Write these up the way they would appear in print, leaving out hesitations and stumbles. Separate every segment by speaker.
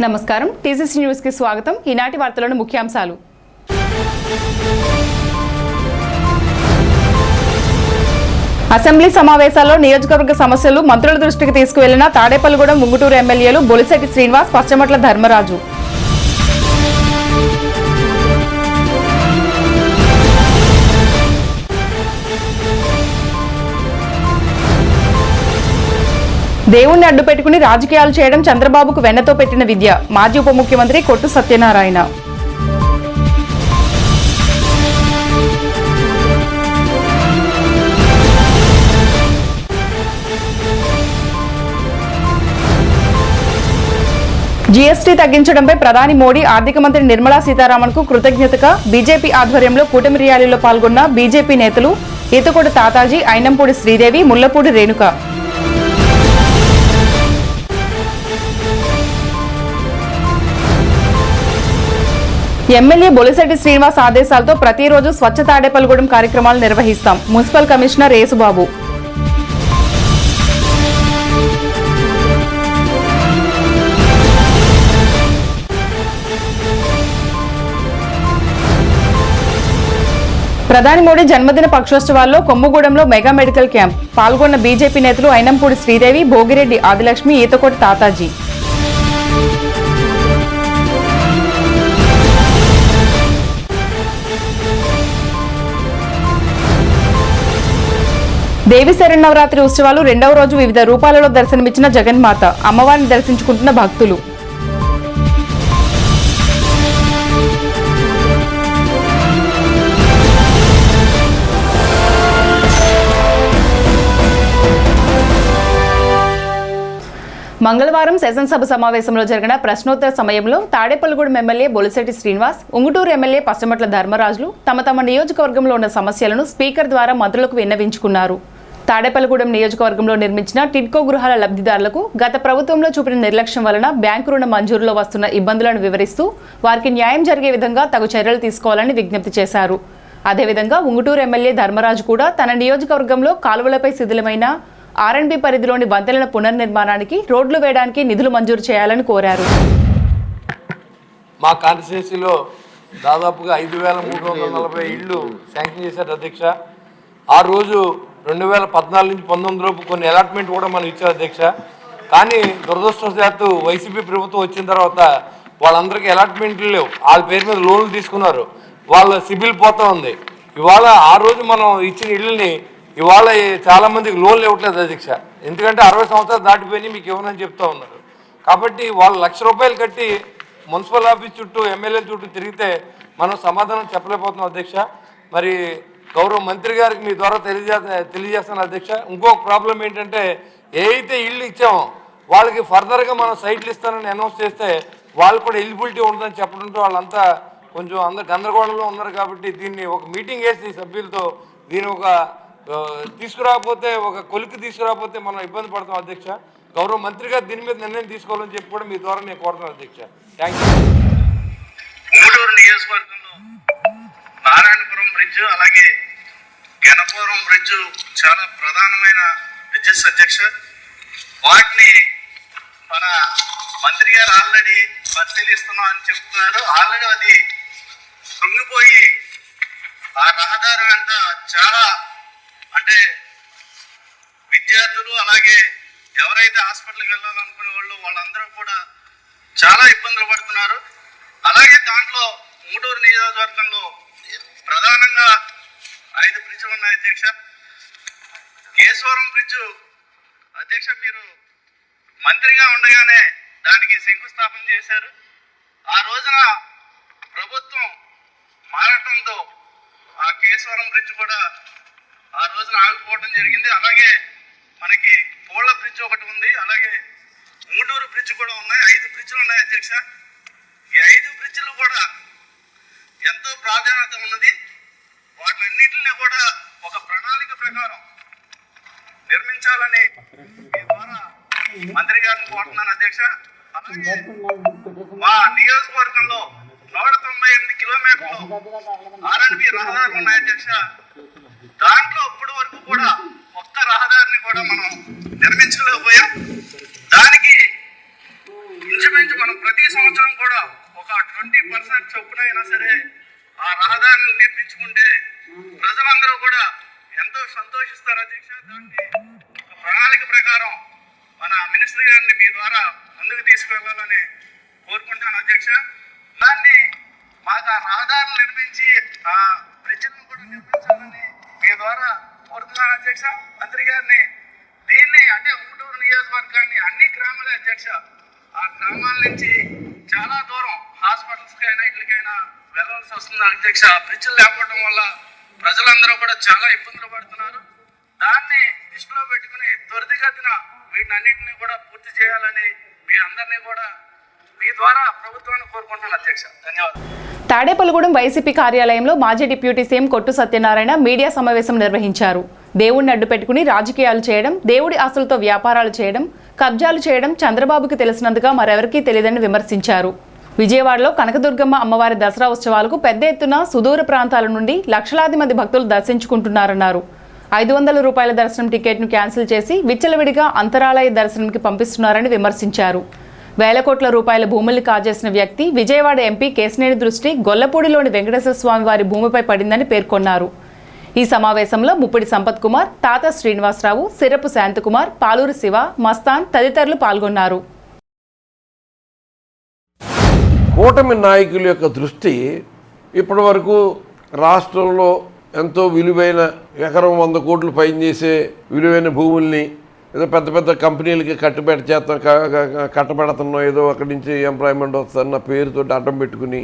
Speaker 1: నమస్కారం TCC news కి స్వాగతం. ఈనాటి వార్తలను ముఖ్యాంశాలు. అసెంబ్లీ సమావేశాల్లో నియోజకవర్గ సమస్యలు మంత్రుల దృష్టికి తీసుకువెళ్లిన తాడేపల్లిగూడెం ఉంగుటూరు ఎమ్మెల్యేలు బొలిశెట్టి శ్రీనివాస్, పశ్చిమట్ల ధర్మరాజు. దేవుణ్ణి అడ్డుపెట్టుకుని రాజకీయాలు చేయడం చంద్రబాబుకు వెన్నతో పెట్టిన విద్య. మాజీ ఉప ముఖ్యమంత్రి కొట్టు సత్యనారాయణ. జీఎస్టీ తగ్గించడంపై ప్రధాని మోడీ ఆర్థిక మంత్రి నిర్మలా సీతారామన్కు కృతజ్ఞతగా బీజేపీ ఆధ్వర్యంలో కూటమి ర్యాలీలో పాల్గొన్న బీజేపీ నేతలు ఈతకోట తాతాజీ, అయినంపూడి శ్రీదేవి, ముల్లపూడి రేణుక. ఎమ్మెల్యే బొలిశెట్టి శ్రీనివాస్ ఆదేశాలతో ప్రతిరోజు స్వచ్ఛ తాడేపల్లిగూడెం కార్యక్రమాలు నిర్వహిస్తాం. Municipal commissioner Yesubabu. ప్రధాని మోడీ జన్మదిన పక్షోత్సవాల్లో కొమ్ముగూడెంలో మెగా మెడికల్ క్యాంప్. పాల్గొన్న బీజేపీ నేతలు అయినంపూడి శ్రీదేవి, భోగిరెడ్డి ఆదిలక్ష్మి, ఈతకోటి తాతాజీ. దేవి శరన్నవరాత్రి ఉత్సవాలు రెండవ రోజు వివిధ రూపాలలో దర్శనమిచ్చిన జగన్మాత. అమ్మవారిని దర్శించుకుంటున్న భక్తులు. మంగళవారం శాసనసభ సమావేశంలో జరిగిన ప్రశ్నోత్తర సమయంలో తాడేపల్లిగూడెం ఎమ్మెల్యే బొలిశెట్టి శ్రీనివాస్, ఉంగుటూరు ఎమ్మెల్యే పశ్చిమట్ల ధర్మరాజులు తమ నియోజకవర్గంలో ఉన్న సమస్యలను స్పీకర్ ద్వారా మంత్రులకు విన్నవించుకున్నారు. తాడేపల్లిగూడెం నియోజకవర్గంలో నిర్మించిన టిడ్కో గృహాల లబ్ధిదారులకు గత ప్రభుత్వంలో చూపిన నిర్లక్ష్యం వలన బ్యాంకు రుణ మంజూరులో వస్తున్న ఇబ్బందులను వివరిస్తూ వారికి న్యాయం జరిగే విధంగా తగు చర్యలు తీసుకోవాలని విజ్ఞప్తి చేశారు. అదేవిధంగా ఉంగుటూరు ఎమ్మెల్యే ధర్మరాజు కూడా తన నియోజకవర్గంలో కాలువలపై శిథిలమైన ఆర్ఎండ్బి పరిధిలోని వంతెనల పునర్నిర్మాణానికి రోడ్లు వేయడానికి నిధులు మంజూరు చేయాలని కోరారు.
Speaker 2: మా కాన్స్టిట్యున్సీలో దాదాపుగా 5,340 ఇళ్ళు శాంక్షన్ చేశారు అధ్యక్ష. ఆ రోజు 2014 నుంచి 19 లోపు కొన్ని అలాట్మెంట్ కూడా మనం ఇచ్చారు అధ్యక్ష. కానీ దురదృష్టవశాత్తు వైసీపీ ప్రభుత్వం వచ్చిన తర్వాత వాళ్ళందరికీ అలాట్మెంట్లు లేవు. వాళ్ళ పేరు మీద లోన్లు తీసుకున్నారు. వాళ్ళ సిబిల్ పోతా ఉంది. ఇవాళ ఆ రోజు మనం ఇచ్చిన ఇళ్ళని ఇవాళ చాలామందికి లోన్లు ఇవ్వట్లేదు అధ్యక్ష. ఎందుకంటే 60 సంవత్సరాలు దాటిపోయి మీకు ఇవ్వనని చెప్తా ఉన్నారు. కాబట్టి వాళ్ళు ₹1,00,000 కట్టి మున్సిపల్ ఆఫీస్ చుట్టూ, ఎమ్మెల్యేల చుట్టూ తిరిగితే మనం సమాధానం చెప్పలేకపోతున్నాం అధ్యక్ష. మరి గౌరవ మంత్రి గారికి మీ ద్వారా తెలియజేస్తాను అధ్యక్ష. ఇంకొక ప్రాబ్లం ఏంటంటే, ఏ అయితే ఇళ్ళు ఇచ్చామో వాళ్ళకి ఫర్దర్గా మనం సైట్లు ఇస్తానని అనౌన్స్ చేస్తే వాళ్ళు కూడా ఎలిజిబిలిటీ ఉంటుందని చెప్పడంతో వాళ్ళంతా కొంచెం అందరు గందరగోళంలో ఉన్నారు. కాబట్టి దీన్ని ఒక మీటింగ్ వేసి సభ్యులతో దీన్ని ఒక తీసుకురాకపోతే, ఒక కొలిక్కి తీసుకురాకపోతే మనం ఇబ్బంది పడతాం అధ్యక్ష. గౌరవ మంత్రి గారు దీని మీద నిర్ణయం తీసుకోవాలని చెప్పి కూడా మీ ద్వారా నేను కోరుతాను అధ్యక్ష. Thank you.
Speaker 3: ఉంగుటూరు నియోజకవర్గంలో నారాయణపురం బ్రిడ్జ్, అలాగే గణపురం బ్రిడ్జ్ చాలా ప్రధానమైన బ్రిడ్జెస్ అధ్యక్ష. వాటిని మన మంత్రి గారు ఆల్రెడీ పరిశీలిస్తున్నాం అని చెప్తున్నారు. ఆల్రెడీ అది కృంగిపోయి ఆ రహదారి వెంట చాలా అంటే విద్యార్థులు, అలాగే ఎవరైతే హాస్పిటల్కి వెళ్ళాలనుకునే వాళ్ళందరూ కూడా చాలా ఇబ్బందులు పడుతున్నారు. అలాగే దాంట్లో ఉంగుటూరు నియోజకవర్గంలో ప్రధానంగా 5 బ్రిడ్జ్లు ఉన్నాయి అధ్యక్ష. కేశవరం బ్రిడ్జు అధ్యక్ష, మీరు మంత్రిగా ఉండగానే దానికి శంకుస్థాపన చేశారు. ఆ రోజున ప్రభుత్వం మారటంతో ఆ కేశవరం బ్రిడ్జ్ కూడా ఆ రోజున ఆగిపోవడం జరిగింది. అలాగే మనకి పోళ్ల బ్రిడ్జ్ ఒకటి ఉంది, అలాగే ఉంగుటూరు బ్రిడ్జ్ కూడా ఉన్నాయి. 5 బ్రిడ్జ్లు ఉన్నాయి అధ్యక్ష. ఈ 5 బ్రిడ్జ్లు కూడా ఎంతో ప్రాధాన్యత ఉన్నది. వాటిలన్నింటినీ కూడా ఒక ప్రణాళిక ప్రకారం నిర్మించాలని మీ ద్వారా మంత్రి గారిని కోరుతున్నాను అధ్యక్ష. అలాగే మా నియోజకవర్గంలో 198 కిలోమీటర్లు ఆర్ఎండ్బి రహదారులు ఉన్నాయి అధ్యక్ష. దాంట్లో ఇప్పటి వరకు కూడా ఒక్క రహదారిని కూడా మనం నిర్మించలేకపోయాం. దానికి ఇంచుమించు మనం ప్రతి సంవత్సరం కూడా ఒక 20% చొప్పున అయినా సరే ఆ రహదారిని నిర్మించుకుంటే ప్రజలందరూ కూడా ఎంతో సంతోషిస్తారు అధ్యక్ష. దాన్ని ఒక ప్రణాళిక ప్రకారం మన మినిస్టర్ గారిని మీ ద్వారా ముందుకు తీసుకువెళ్ళాలని కోరుకుంటాను అధ్యక్ష. దాన్ని మాకు ఆ రహదారులు నిర్మించి ఆ బ్రిడ్జిలను కూడా నిర్మించాలని మీ ద్వారా కోరుతున్నాను అధ్యక్ష. మంత్రి గారిని దీన్ని అంటే ఉంగుటూరు నియోజకవర్గాన్ని అన్ని గ్రామాలే అధ్యక్ష, ఆ గ్రామాల నుంచి చాలా దూరం హాస్పిటల్స్కి అయినా ఇట్లకైనా వెళ్ళాల్సి వస్తుంది అధ్యక్ష. బ్రిడ్జిలు లేకపోవడం వల్ల ప్రజలందరూ కూడా చాలా ఇబ్బందులు పడుతున్నారు. దాన్ని దృష్టిలో పెట్టుకుని త్వరితగతిన వీటిని అన్నింటినీ కూడా పూర్తి చేయాలని మీ అందరినీ కూడా మీ ద్వారా ప్రభుత్వాన్ని కోరుకుంటున్నాను అధ్యక్ష. ధన్యవాదాలు.
Speaker 1: తాడేపల్లిగూడెం వైసీపీ కార్యాలయంలో మాజీ డిప్యూటీ సీఎం కొట్టు సత్యనారాయణ మీడియా సమావేశం నిర్వహించారు. దేవుణ్ణి అడ్డు పెట్టుకుని రాజకీయాలు చేయడం, దేవుడి ఆస్తులతో వ్యాపారాలు చేయడం, కబ్జాలు చేయడం చంద్రబాబుకి తెలిసినందుగా మరెవరికీ తెలియదని విమర్శించారు. విజయవాడలో కనకదుర్గమ్మ అమ్మవారి దసరా ఉత్సవాలకు పెద్ద ఎత్తున సుదూర ప్రాంతాల నుండి లక్షలాది మంది భక్తులు దర్శించుకుంటున్నారన్నారు. 500 రూపాయల దర్శనం టికెట్ను క్యాన్సిల్ చేసి విచ్చలవిడిగా అంతరాలయ దర్శనంకి పంపిస్తున్నారని విమర్శించారు. వేల కోట్ల రూపాయల భూముల్ని కాజేసిన వ్యక్తి విజయవాడ ఎంపీ కేశినేని దృష్టి గొల్లపూడిలోని వెంకటేశ్వర స్వామి వారి భూమిపై పడిందని పేర్కొన్నారు. ఈ సమావేశంలో ముప్పిడి సంపత్ కుమార్, తాత శ్రీనివాసరావు, సిరపు శాంతకుమార్, పాలూరు శివ, మస్తాన్ తదితరులు పాల్గొన్నారు.
Speaker 4: కూటమి నాయకుల యొక్క దృష్టి ఇప్పటి వరకు రాష్ట్రంలో ఎంతో విలువైన ఎకరం 100 కోట్లు పైన చేసే విలువైన భూముల్ని ఏదో పెద్ద పెద్ద కంపెనీలకి కట్టబెడుతున్నాం, ఏదో అక్కడి నుంచి ఎంప్లాయ్మెంట్ వస్తున్న పేరుతో అడ్డం పెట్టుకుని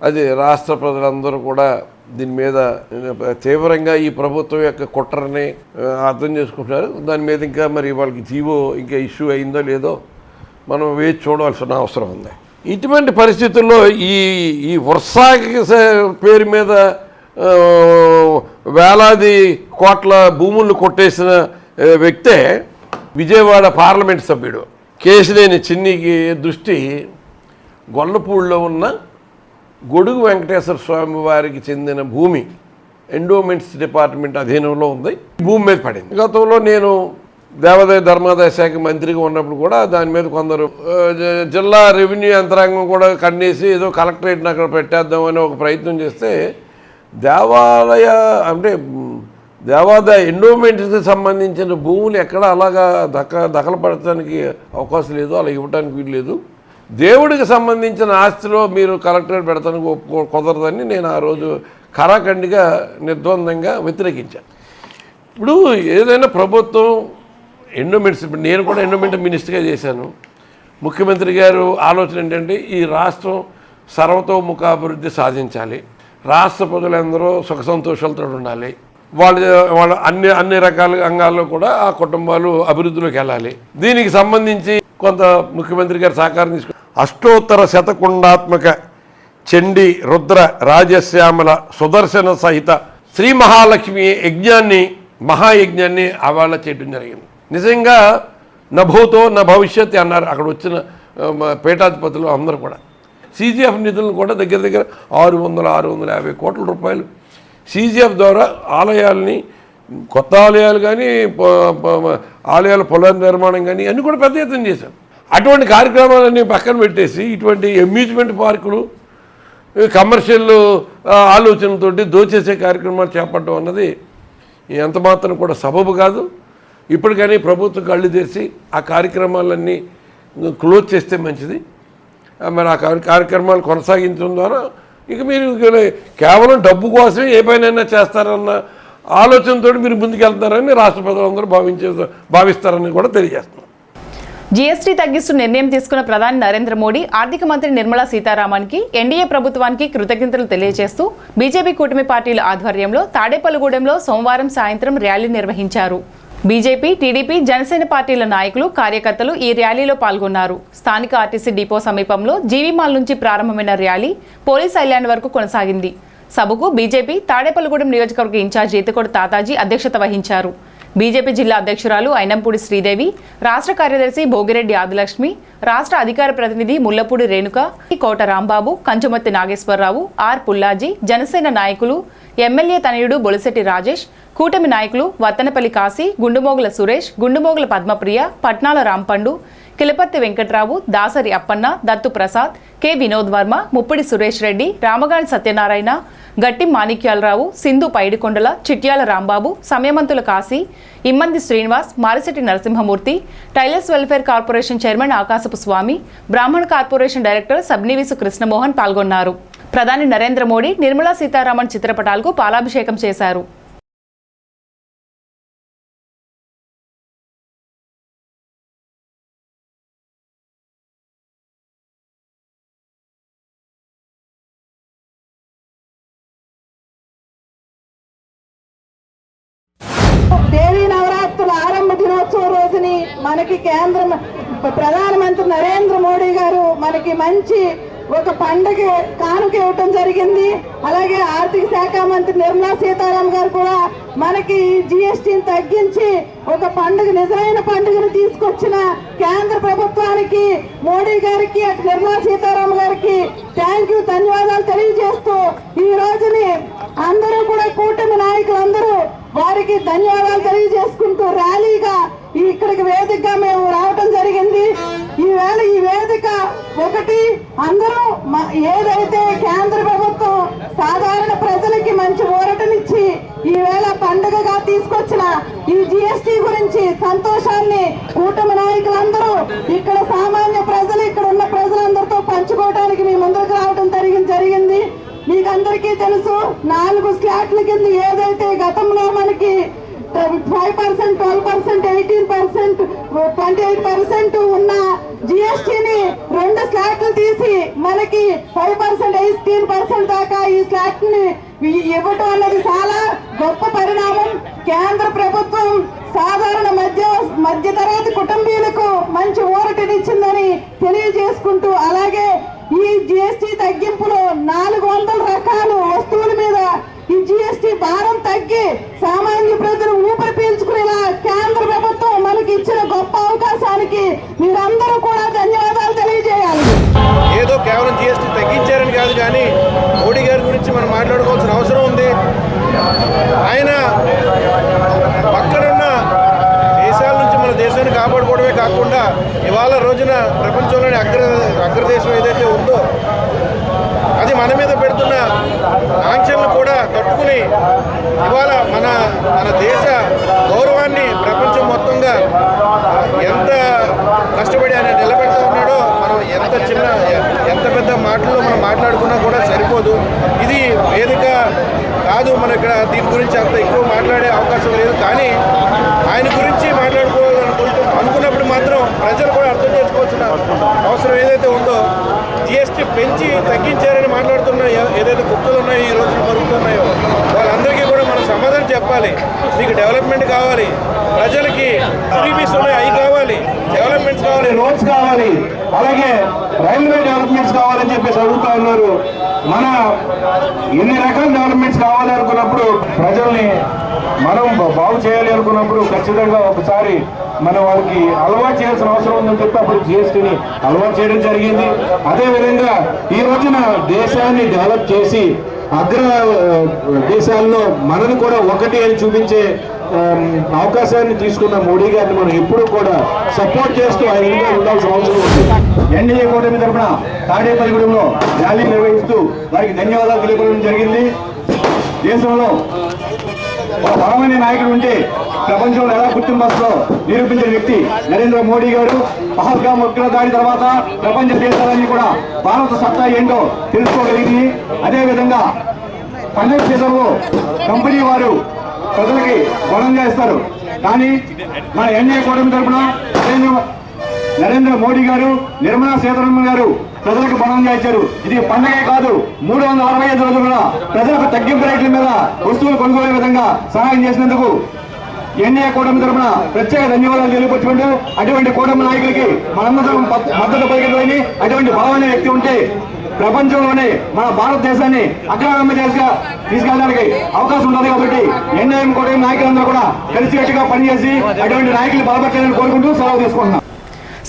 Speaker 4: అది రాష్ట్ర ప్రజలందరూ కూడా దీని మీద తీవ్రంగా ఈ ప్రభుత్వం యొక్క కుట్రని అర్థం చేసుకుంటున్నారు. దాని మీద ఇంకా మరి వాళ్ళకి జీవో ఇంకా ఇష్యూ అయిందో లేదో మనం వేచి చూడవలసిన అవసరం ఉంది. ఇటువంటి పరిస్థితుల్లో ఈ వర్షాకి పేరు మీద వేలాది కోట్ల భూములను కొట్టేసిన వ్యక్తే విజయవాడ పార్లమెంట్ సభ్యుడు కేశినేని చిన్నికి దృష్టి గొల్లపూడిలో ఉన్న గొడుగు వెంకటేశ్వర స్వామి వారికి చెందిన భూమి ఎండోమెంట్స్ డిపార్ట్మెంట్ అధీనంలో ఉంది, భూమి మీద పడింది. గతంలో నేను దేవాదాయ ధర్మాదాయ శాఖ మంత్రిగా ఉన్నప్పుడు కూడా దాని మీద కొందరు జిల్లా రెవెన్యూ యంత్రాంగం కూడా కన్నేసి ఏదో కలెక్టరేట్ని అక్కడ పెట్టేద్దామని ఒక ప్రయత్నం చేస్తే దేవాదాయ ఎండోమెంట్స్కి సంబంధించిన భూములు ఎక్కడ అలాగా దఖలపడటానికి అవకాశం లేదు, అలా ఇవ్వడానికి వీలు లేదు. దేవుడికి సంబంధించిన ఆస్తిలో మీరు కలెక్టరేట్ పెడతానికి కుదరదని నేను ఆ రోజు ఖరాఖండిగా నిర్ద్వందంగా వ్యతిరేకించాను. ఇప్పుడు ఏదైనా ప్రభుత్వం ఎండోమెంట్స్, నేను కూడా ఎండోమెంట్ మినిస్టర్గా చేశాను. ముఖ్యమంత్రి గారు ఆలోచన ఏంటంటే ఈ రాష్ట్రం సర్వతోముఖాభివృద్ధి సాధించాలి, రాష్ట్ర ప్రజలందరూ సుఖ సంతోషాలతో ఉండాలి, వాళ్ళ అన్ని రకాల అంగాల్లో కూడా ఆ కుటుంబాలు అభివృద్ధిలోకి వెళ్ళాలి. దీనికి సంబంధించి కొంత ముఖ్యమంత్రి గారు సహకారం తీసుకుని అష్టోత్తర శతకుండాత్మక చండీ రుద్ర రాజశ్యామల సుదర్శన సహిత శ్రీ మహాలక్ష్మి మహాయజ్ఞాన్ని ఆవాళ చేయడం జరిగింది. నిజంగా నభూతో నా భవిష్యత్ అన్నారు అక్కడ వచ్చిన పీఠాధిపతులు అందరూ కూడా. సీజీఎఫ్ నిధులను కూడా దగ్గర 650 కోట్ల రూపాయలు సీజీఎఫ్ ద్వారా ఆలయాల్ని, కొత్త ఆలయాలు కానీ ఆలయాల పునర్నిర్మాణం కానీ అన్నీ కూడా పెద్ద ఎత్తున చేశాం. అటువంటి కార్యక్రమాలన్నీ పక్కన పెట్టేసి ఇటువంటి అమ్యూజ్మెంట్ పార్కులు, కమర్షియల్ ఆలోచనలతోటి దోచేసే కార్యక్రమాలు చేపట్టడం అన్నది ఎంత మాత్రం కూడా సబబు కాదు. ఇప్పటికైనా ప్రభుత్వం కళ్ళు తెరిచి ఆ కార్యక్రమాలన్నీ క్లోజ్ చేస్తే మంచిది. మరి ఆ కార్యక్రమాలు కొనసాగించడం ద్వారా ఇక మీరు కేవలం డబ్బు కోసమే ఏ పైనైనా చేస్తారన్న ఆలోచనతో మీరు ముందుకెళ్తారని రాష్ట్ర ప్రజలందరూ భావిస్తారని కూడా తెలియజేస్తున్నారు.
Speaker 1: జీఎస్టీ తగ్గిస్తూ నిర్ణయం తీసుకున్న ప్రధాని నరేంద్ర మోడీ, ఆర్థిక మంత్రి నిర్మలా సీతారామన్కి, ఎన్డీఏ ప్రభుత్వానికి కృతజ్ఞతలు తెలియజేస్తూ బీజేపీ కూటమి పార్టీల ఆధ్వర్యంలో తాడేపల్లిగూడెంలో సోమవారం సాయంత్రం ర్యాలీ నిర్వహించారు. బీజేపీ, టీడీపీ, జనసేన పార్టీల నాయకులు, కార్యకర్తలు ఈ ర్యాలీలో పాల్గొన్నారు. స్థానిక ఆర్టీసీ డిపో సమీపంలో జీవీమాల్ నుంచి ప్రారంభమైన ర్యాలీ పోలీస్ ఐలాండ్ వరకు కొనసాగింది. సభకు బీజేపీ తాడేపల్లిగూడెం నియోజకవర్గ ఇన్ఛార్జ్ ఈతకోడు తాతాజీ అధ్యక్షత వహించారు. బీజేపీ జిల్లా అధ్యక్షురాలు అయినంపూడి శ్రీదేవి, రాష్ట్ర కార్యదర్శి భోగిరెడ్డి ఆదిలక్ష్మి, రాష్ట్ర అధికార ప్రతినిధి ముల్లపూడి రేణుక, కోట రాంబాబు, కంచుమత్తి నాగేశ్వరరావు, ఆర్ పుల్లాజీ, జనసేన నాయకులు, ఎమ్మెల్యే తనయుడు బొలిశెట్టి రాజేష్, కూటమి నాయకులు Vattanapalli Kasi, Gundumogula Suresh, Gundumogula Padmapriya, Patnala Rampandu, Kilaparthi Venkatrao, Dasari Appanna, Dattu Prasad, K Vinod Varma, Muppidi Suresh Reddy, Ramagani Satyanarayana, Gatti Manikyalarao, Sindhu Paidikondala, Chityala Rambabu, Samayamanthula Kasi, Immandi Srinivas, Marisetti Narasimhamurthy, tailors welfare corporation chairman Akasapu Swamy, బ్రాహ్మణ కార్పొరేషన్ డైరెక్టర్ సబ్నివీసు కృష్ణమోహన్ పాల్గొన్నారు. ప్రధాని నరేంద్ర మోడీ, నిర్మలా సీతారామన్ చిత్రపటాలకు పాలాభిషేకం చేశారు.
Speaker 5: దేవీ నవరాత్రుల ఆరంభ దినోత్సవం రోజుని మనకి ప్రధానమంత్రి నరేంద్ర మోడీ గారు మనకి మంచి ఒక పండుగ కానుక ఇవ్వటం జరిగింది. అలాగే ఆర్థిక శాఖ మంత్రి నిర్మలా సీతారామన్ గారు కూడా మనకి జిఎస్టీని తగ్గించి ఒక పండుగ, నిజమైన పండుగను తీసుకొచ్చిన కేంద్ర ప్రభుత్వానికి, మోడీ గారికి, అటు నిర్మలా సీతారామన్ గారికి ధన్యవాదాలు తెలియజేస్తూ ఈ రోజుని అందరూ కూడా కూటమి నాయకులందరూ వారికి ధన్యవాదాలు తెలియజేసుకుంటూ ర్యాలీగా ఇక్కడికి వేదికగా మేము రావటం జరిగింది. ఈవేళ ఈ వేదిక ఒకటి, అందరూ ఏదైతే కేంద్ర ప్రభుత్వం సాధారణ ప్రజలకి మంచి ఊరటనిచ్చి ఈవేళ పండుగగా తీసుకొచ్చిన ఈ జిఎస్టీ గురించి సంతోషాన్ని కూటమి నాయకులందరూ ఇక్కడ సామాన్య ప్రజలు, ఇక్కడ ఉన్న ప్రజలందరితో పంచుకోవడానికి మీ ముందుకు రావడం జరిగింది. మీకు అందరికీ తెలుసు, 4 స్లాట్ల కింద ఏదైతే గతంలో మనకి 5%, 12%, 18%, 28% ఉన్న జిఎస్టీని 2 స్లాట్లు తీసి మనకి 5%, 18% దాకా ఈ స్లాట్ ని ఇవ్వటం అన్నది చాలా గొప్ప పరిణామం. కేంద్ర ప్రభుత్వం సాధారణ మధ్యతరగతి కుటుంబీలకు మంచి ఊరటనిచ్చిందని తెలియజేసుకుంటూ, అలాగే ఈ జిఎస్టీ తగ్గింపులో 400 రకాల వస్తువుల మీద ఈ జిఎస్టీ భారం తగ్గి సామాన్య ప్రజలు ఊపిరి పీల్చుకునేలా కేంద్ర ప్రభుత్వం మనకి ఇచ్చిన గొప్ప అవకాశానికి మీరందరూ కూడా ధన్యవాదాలు తెలియజేయాలి.
Speaker 6: ఏదో కేవలం జిఎస్టీ తగ్గించారని కాదు, కానీ మోడీ గారి గురించి మనం మాట్లాడుకోవాల్సిన అవసరం ఉంది. ఆయన పక్కనున్న దేశాల నుంచి మన దేశాన్ని కాపాడుకోవడమే కాకుండా ఇవాళ రోజున ప్రపంచంలోని అగ్రదేశం ఏదైతే ఉందో అది మన మీద పెడుతున్న ఆంక్షలను కూడా తట్టుకుని ఇవాళ మన దేశ గౌరవాన్ని ప్రపంచం మొత్తంగా ఎంత కష్టపడి ఆయన నిలబెడతా ఉన్నాడో మనం ఎంత పెద్ద మాటల్లో మనం మాట్లాడుకున్నా కూడా సరిపోదు. ఇది వేదిక కాదు, మన ఇక్కడ దీని గురించి అంత ఎక్కువ మాట్లాడే అవకాశం లేదు. కానీ ఆయన గురించి అనుకున్నప్పుడు మాత్రం ప్రజలు కూడా అర్థం చేసుకోవాల్సిన అవసరం ఏదైతే ఉందో, జిఎస్టీ పెంచి తగ్గించారని మాట్లాడుతున్న ఏదైతే కుక్కలు ఉన్నాయో, ఈ రోజున మరుగుతున్నాయో వాళ్ళందరికీ కూడా మనం సమాధానం చెప్పాలి. మీకు డెవలప్మెంట్ కావాలి, ప్రజలకి ఫ్రీబీస్ ఉన్నాయి, అవి కావాలి, డెవలప్మెంట్స్ కావాలి, రోడ్స్ కావాలి, అలాగే రైల్వే డెవలప్మెంట్స్ కావాలని చెప్పేసి అడుగుతా ఉన్నారు. మన ఎన్ని రకాల డెవలప్మెంట్స్ కావాలి అనుకున్నప్పుడు, ప్రజల్ని మనం బాగు చేయాలి అనుకున్నప్పుడు ఖచ్చితంగా ఒకసారి మనం వాళ్ళకి అలవాటు చేయాల్సిన అవసరం ఉందని చెప్పి అప్పుడు జిఎస్టీని అలవాటు చేయడం జరిగింది. అదేవిధంగా ఈ రోజున దేశాన్ని డెవలప్ చేసి అగ్ర దేశాల్లో మనను కూడా ఒకటి అని చూపించే అవకాశాన్ని తీసుకున్న మోడీ గారిని మనం ఎప్పుడూ కూడా సపోర్ట్ చేస్తూ ఆయన ఉండాల్సిన అవసరం ఉంది. ఎన్డీఏ కూటమి తరఫున తాడేపల్లిగూడెంలో ర్యాలీ నిర్వహిస్తూ వారికి ధన్యవాదాలు తెలియపడం జరిగింది. దేశంలో ఒక బలమైన నాయకుడు ఉంటే ప్రపంచంలో ఎలా గుర్తింపో నిరూపించిన వ్యక్తి నరేంద్ర మోడీ గారు. పహల్గామ్ ఉగ్ర దాడి తర్వాత ప్రపంచ దేశాలన్నీ కూడా భారత సత్తా ఏంటో తెలుసుకోగలిగింది. అదేవిధంగా పండుగ సీజన్లో కంపెనీ వారు ప్రజలకి బలంగా ఇస్తారు. కానీ మన ఎన్డీఏ కూటమి తరఫున నరేంద్ర మోడీ గారు, నిర్మలా సీతారామన్ గారు ప్రజలకు బలంగా ఇచ్చారు. ఇది పండగే కాదు, 365 రోజులుగా ప్రజలకు తగ్గింపు రేట్ల మీద వస్తువులు కొనుగోలే విధంగా సహాయం చేసినందుకు ఎన్డీఏ కూటమి తరఫున ప్రత్యేక ధన్యవాదాలు తెలియపరుచుకుంటూ, అటువంటి కూటమి నాయకులకి మనందరం మద్దతు పలికిపోయి అటువంటి బలమైన వ్యక్తి ఉంటే ప్రపంచంలోనే మన భారతదేశాన్ని అగ్రగామి దేశంగా తీసుకెళ్ళడానికి అవకాశం ఉంటుంది. కాబట్టి ఎన్డీఏ కూటమి నాయకులందరూ కూడా కలిసికట్టుగా పనిచేసి అటువంటి నాయకులు బలపరచాలని కోరుకుంటూ సెలవు తీసుకుంటున్నాం.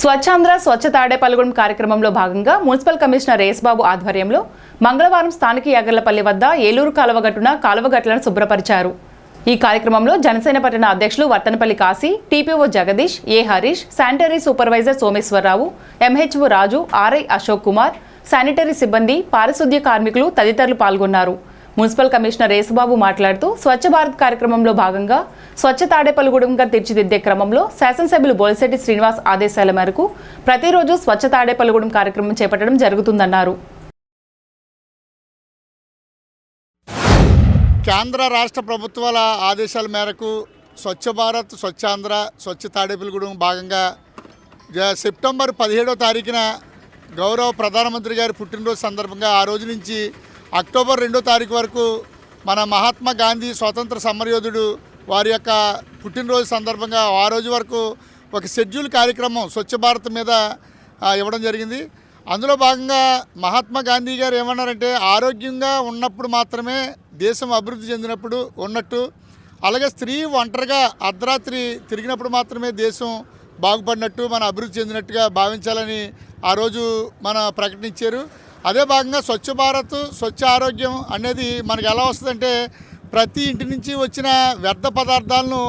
Speaker 1: స్వచ్ఛాంధ్ర స్వచ్ఛ తాడేపల్లిగూడెం కార్యక్రమంలో భాగంగా మున్సిపల్ కమిషనర్ రేస్బాబు ఆధ్వర్యంలో మంగళవారం స్థానిక యాగర్లపల్లి వద్ద ఏలూరు కాలువగట్టున కాలువగట్లను శుభ్రపరిచారు. ఈ కార్యక్రమంలో జనసేన పట్టణ అధ్యక్షులు Vartanapalli Kasi, TPO Jagadish, A Harish, sanitary supervisor Someswararao, MHO Raju, RI Ashok Kumar, sanitary సిబ్బంది, పారిశుద్ధ్య కార్మికులు తదితరులు పాల్గొన్నారు. మున్సిపల్ కమిషనర్ యేసుబాబు మాట్లాడుతూ స్వచ్ఛ భారత్ కార్యక్రమంలో భాగంగా స్వచ్ఛ తాడేపల్లిగూడెంగా తీర్చిదిద్దే క్రమంలో శాసనసభ్యులు బొలిశెట్టి శ్రీనివాస్ ఆదేశాల మేరకు ప్రతిరోజు స్వచ్ఛ తాడేపల్లిగూడెం కార్యక్రమం చేపట్టడం జరుగుతుందన్నారు.
Speaker 7: కేంద్ర రాష్ట్ర ప్రభుత్వాల ఆదేశాల మేరకు స్వచ్ఛ భారత్, స్వచ్ఛాంధ్ర, స్వచ్ఛ తాడేపల్లిగూడెం భాగంగా సెప్టెంబర్ 17వ తారీఖున గౌరవ ప్రధానమంత్రి గారి పుట్టినరోజు సందర్భంగా ఆ రోజు నుంచి అక్టోబర్ 2వ తారీఖు వరకు మన మహాత్మా గాంధీ స్వాతంత్ర సమరయోధుడు వారి యొక్క పుట్టినరోజు సందర్భంగా ఆ రోజు వరకు ఒక షెడ్యూల్ కార్యక్రమం స్వచ్ఛ భారత్ మీద ఇవ్వడం జరిగింది. అందులో భాగంగా మహాత్మా గాంధీ గారు ఏమన్నారంటే ఆరోగ్యంగా ఉన్నప్పుడు మాత్రమే దేశం అభివృద్ధి చెందినప్పుడు ఉన్నట్టు, అలాగే స్త్రీ ఒంటరిగా అర్ధరాత్రి తిరిగినప్పుడు మాత్రమే దేశం బాగుపడినట్టు, మన అభివృద్ధి చెందినట్టుగా భావించాలని ఆ రోజు మన ప్రకటించారు. అదే భాగంగా స్వచ్ఛ భారత్, స్వచ్ఛ ఆరోగ్యం అనేది మనకు ఎలా వస్తుందంటే ప్రతి ఇంటి నుంచి వచ్చిన వ్యర్థ పదార్థాలను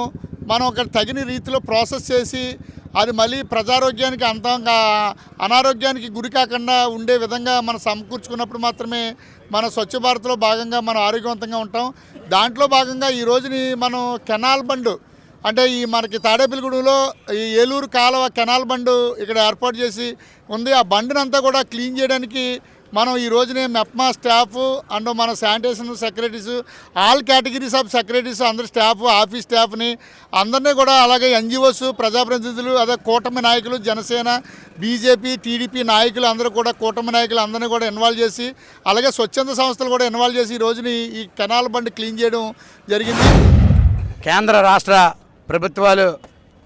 Speaker 7: మనం ఒక తగిన రీతిలో ప్రాసెస్ చేసి అది మళ్ళీ ప్రజారోగ్యానికి అంతంగా అనారోగ్యానికి గురి కాకుండా ఉండే విధంగా మనం సమకూర్చుకున్నప్పుడు మాత్రమే మన స్వచ్ఛ భారత్లో భాగంగా మనం ఆరోగ్యవంతంగా ఉంటాం. దాంట్లో భాగంగా ఈ రోజుని మనం కెనాల్ బండ్ అంటే ఈ మనకి తాడేపల్లిగూడెంలో ఈ ఏలూరు కాలువ కెనాల్ బండ్ ఇక్కడ ఏర్పాటు చేసి ఉంది. ఆ బండిని అంతా కూడా క్లీన్ చేయడానికి మనం ఈ రోజునే మెప్మా స్టాఫ్ అండ్ మన sanitation secretaries, all categories of secretaries, అందరు స్టాఫ్, ఆఫీస్ స్టాఫ్ని అందరినీ కూడా, అలాగే ఎన్జిఓస్, ప్రజాప్రతినిధులు, అదే కూటమి నాయకులు, జనసేన, బీజేపీ, టీడీపీ నాయకులు అందరూ కూడా, కూటమి నాయకులు అందరినీ కూడా ఇన్వాల్వ్ చేసి, అలాగే స్వచ్ఛంద సంస్థలు కూడా ఇన్వాల్వ్ చేసి ఈ రోజుని ఈ కెనాల్ బండ్ క్లీన్ చేయడం జరిగింది.
Speaker 8: కేంద్ర రాష్ట్ర ప్రభుత్వాలు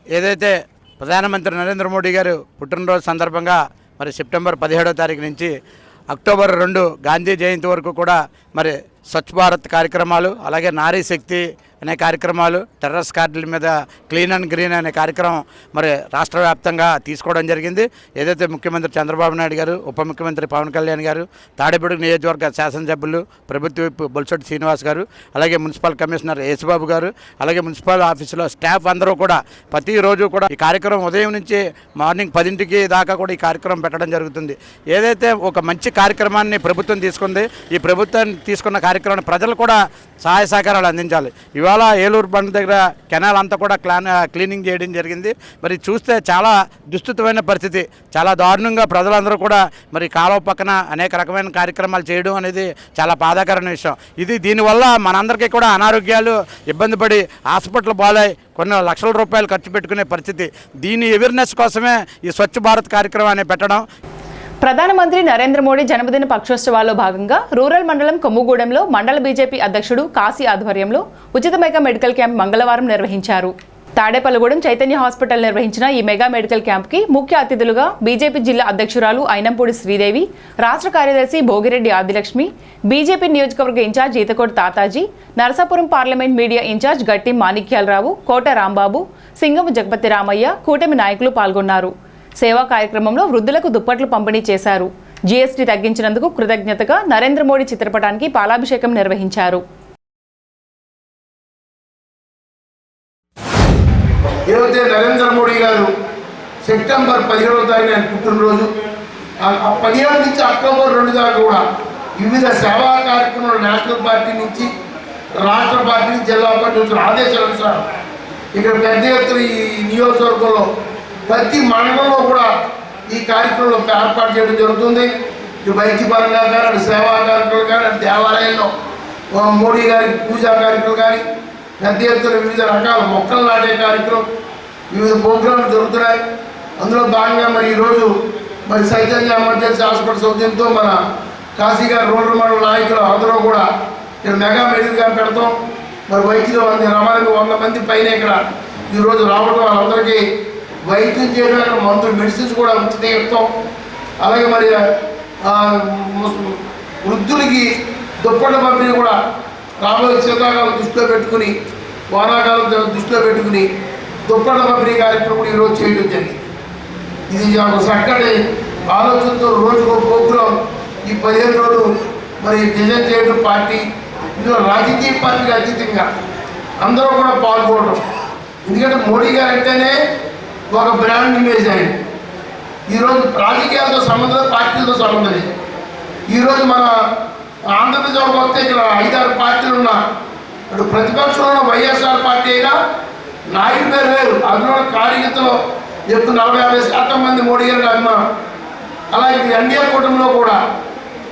Speaker 8: ఏదైతే ప్రధానమంత్రి నరేంద్ర మోడీ గారు పుట్టినరోజు సందర్భంగా మరి సెప్టెంబర్ 17వ తారీఖు నుంచి అక్టోబర్ 2 గాంధీ జయంతి వరకు కూడా మరి స్వచ్ఛ భారత్ కార్యక్రమాలు, అలాగే నారీ శక్తి అనే కార్యక్రమాలు, టెర్రస్ గార్డెన్ల మీద క్లీన్ అండ్ గ్రీన్ అనే కార్యక్రమం మరి రాష్ట్ర వ్యాప్తంగా తీసుకోవడం జరిగింది. ఏదైతే ముఖ్యమంత్రి చంద్రబాబు నాయుడు గారు, ఉప ముఖ్యమంత్రి పవన్ కళ్యాణ్ గారు, తాడేపల్లి నియోజకవర్గ శాసనసభ్యులు ప్రభుత్వ విప్ బొలిశెట్టి శ్రీనివాస్ గారు, అలాగే మున్సిపల్ కమిషనర్ యేసుబాబు గారు, అలాగే మున్సిపల్ ఆఫీసులో స్టాఫ్ అందరూ కూడా ప్రతిరోజు కూడా ఈ కార్యక్రమం ఉదయం నుంచి మార్నింగ్ 10 దాకా కూడా ఈ కార్యక్రమం పెట్టడం జరుగుతుంది. ఏదైతే ఒక మంచి కార్యక్రమాన్ని ప్రభుత్వం తీసుకుంది, ఈ ప్రభుత్వాన్ని తీసుకున్న కార్యక్రమాన్ని ప్రజలు కూడా సహాయ సహకారాలు అందించాలి. ఇవాళ ఏలూరు బండ్ దగ్గర కెనాల్ అంతా కూడా క్లీనింగ్ చేయడం జరిగింది. మరి చూస్తే చాలా దుస్థితమైన పరిస్థితి, చాలా దారుణంగా ప్రజలందరూ కూడా మరి కాలువ పక్కన అనేక రకమైన కార్యక్రమాలు చేయడం అనేది చాలా బాధాకరమైన విషయం. దీనివల్ల మనందరికీ కూడా అనారోగ్యాలు ఇబ్బంది పడి హాస్పిటల్ బాలై కొన్ని లక్షల రూపాయలు ఖర్చు పెట్టుకునే పరిస్థితి. దీని అవేర్నెస్ కోసమే ఈ స్వచ్ఛ భారత్ కార్యక్రమాన్ని పెట్టడం.
Speaker 1: ప్రధానమంత్రి నరేంద్ర మోడీ జన్మదిన పక్షోత్సవాల్లో భాగంగా రూరల్ మండలం కొమ్ముగూడెంలో మండల బీజేపీ అధ్యక్షుడు కాశీ ఆధ్వర్యంలో ఉచిత మెగా మెడికల్ క్యాంప్ మంగళవారం నిర్వహించారు. తాడేపల్లిగూడెం చైతన్య హాస్పిటల్ నిర్వహించిన ఈ మెగా మెడికల్ క్యాంప్కి ముఖ్య అతిథులుగా బీజేపీ జిల్లా అధ్యక్షురాలు అయినంపూడి శ్రీదేవి, రాష్ట్ర కార్యదర్శి భోగిరెడ్డి ఆదిలక్ష్మి, బీజేపీ నియోజకవర్గ incharge Ethakoti Tatajee, Narasapuram parliament media incharge Gatti Manikyalarao, కోట రాంబాబు, సింగము జగపతి రామయ్య, కూటమి నాయకులు పాల్గొన్నారు. సేవా కార్యక్రమంలో వృద్ధులకు దుప్పట్లు పంపిణీ చేశారు. జీఎస్టీ తగ్గించినందుకు కృతజ్ఞతగా నరేంద్ర మోడీ చిత్రపటానికి పాలాభిషేకం నిర్వహించారు.
Speaker 9: ఏదైతే నరేంద్ర మోడీ గారు సెప్టెంబర్ 17వ తారీఖు ఆయన పుట్టినరోజు, 17 నుంచి అక్టోబర్ 2 దాకా కూడా వివిధ సేవా కార్యక్రమాలు నేషనల్ పార్టీ నుంచి, రాష్ట్ర పార్టీ నుంచి, జిల్లా పార్టీ నుంచి ఆదేశానుసారం ఇక్కడ పెద్ద ఎత్తున ఈ నియోజకవర్గంలో ప్రతి మండలంలో కూడా ఈ కార్యక్రమంలో ఏర్పాటు చేయడం జరుగుతుంది. ఇటు వైద్యపరంగా కానీ, అటు సేవా కార్యక్రమాలు కానీ, అటు దేవాలయంలో మోడీ గారికి పూజా కార్యక్రమాలు కానీ, పెద్ద ఎత్తున వివిధ రకాల మొక్కలు నాటే కార్యక్రమం, వివిధ ప్రోగ్రాంలు జరుగుతున్నాయి. అందులో భాగంగా మరి ఈరోజు మరి చైతన్య ఎమర్జెన్సీ హాస్పిటల్ సౌజన్యంతో మన కాశీ గారి రూరల్ మండల నాయకులు అందరూ కూడా ఇక్కడ మెగా మెడికల్ క్యాంప్ పెడతాం. మరి వైద్యులు రమానికి 100 మంది పైన ఇక్కడ ఈరోజు రావడం, వాళ్ళందరికీ వైద్యం చేయడానికి మందులు, మెడిసిన్స్ కూడా ఉచితంగా ఇస్తాం. అలాగే మరి వృద్ధులకి దుప్పట్ల పంపిణీ కూడా రాబోయే శీతాకాలం దృష్టిలో పెట్టుకుని, వానాకాలం దృష్టిలో పెట్టుకుని దుప్పట్ల పంపిణీ కార్యక్రమం కూడా ఈరోజు చేయడం జరిగింది. ఇది ఒక చక్కటి ఆలోచనతో రోజుకో ప్రోగ్రాం ఈ 15 రోజులు మరి డిజైన్ చేయడం పార్టీ, ఇందులో రాజకీయ పార్టీకి అతీతంగా అందరూ కూడా పాల్గొనడం. ఎందుకంటే మోడీ గారు అంటేనే ఒక బ్రాండ్ ఇమేజ్ అయింది. ఈరోజు రాజకీయాలతో సంబంధం, పార్టీలతో సంబంధం లేదు. ఈరోజు మన ఆంధ్రప్రదేశ్లో వస్తే ఇక్కడ 5-6 పార్టీలు ఉన్నా, ఇప్పుడు ప్రతిపక్షంలో ఉన్న వైఎస్ఆర్ పార్టీ అయినా నాయుడు పేరు వేరు, అందులో కార్యకర్తలు ఎప్పుడు 40-50% మంది మోడీ గారికి అభిమానం. అలాగే ఎన్డీఏ కూటమిలో కూడా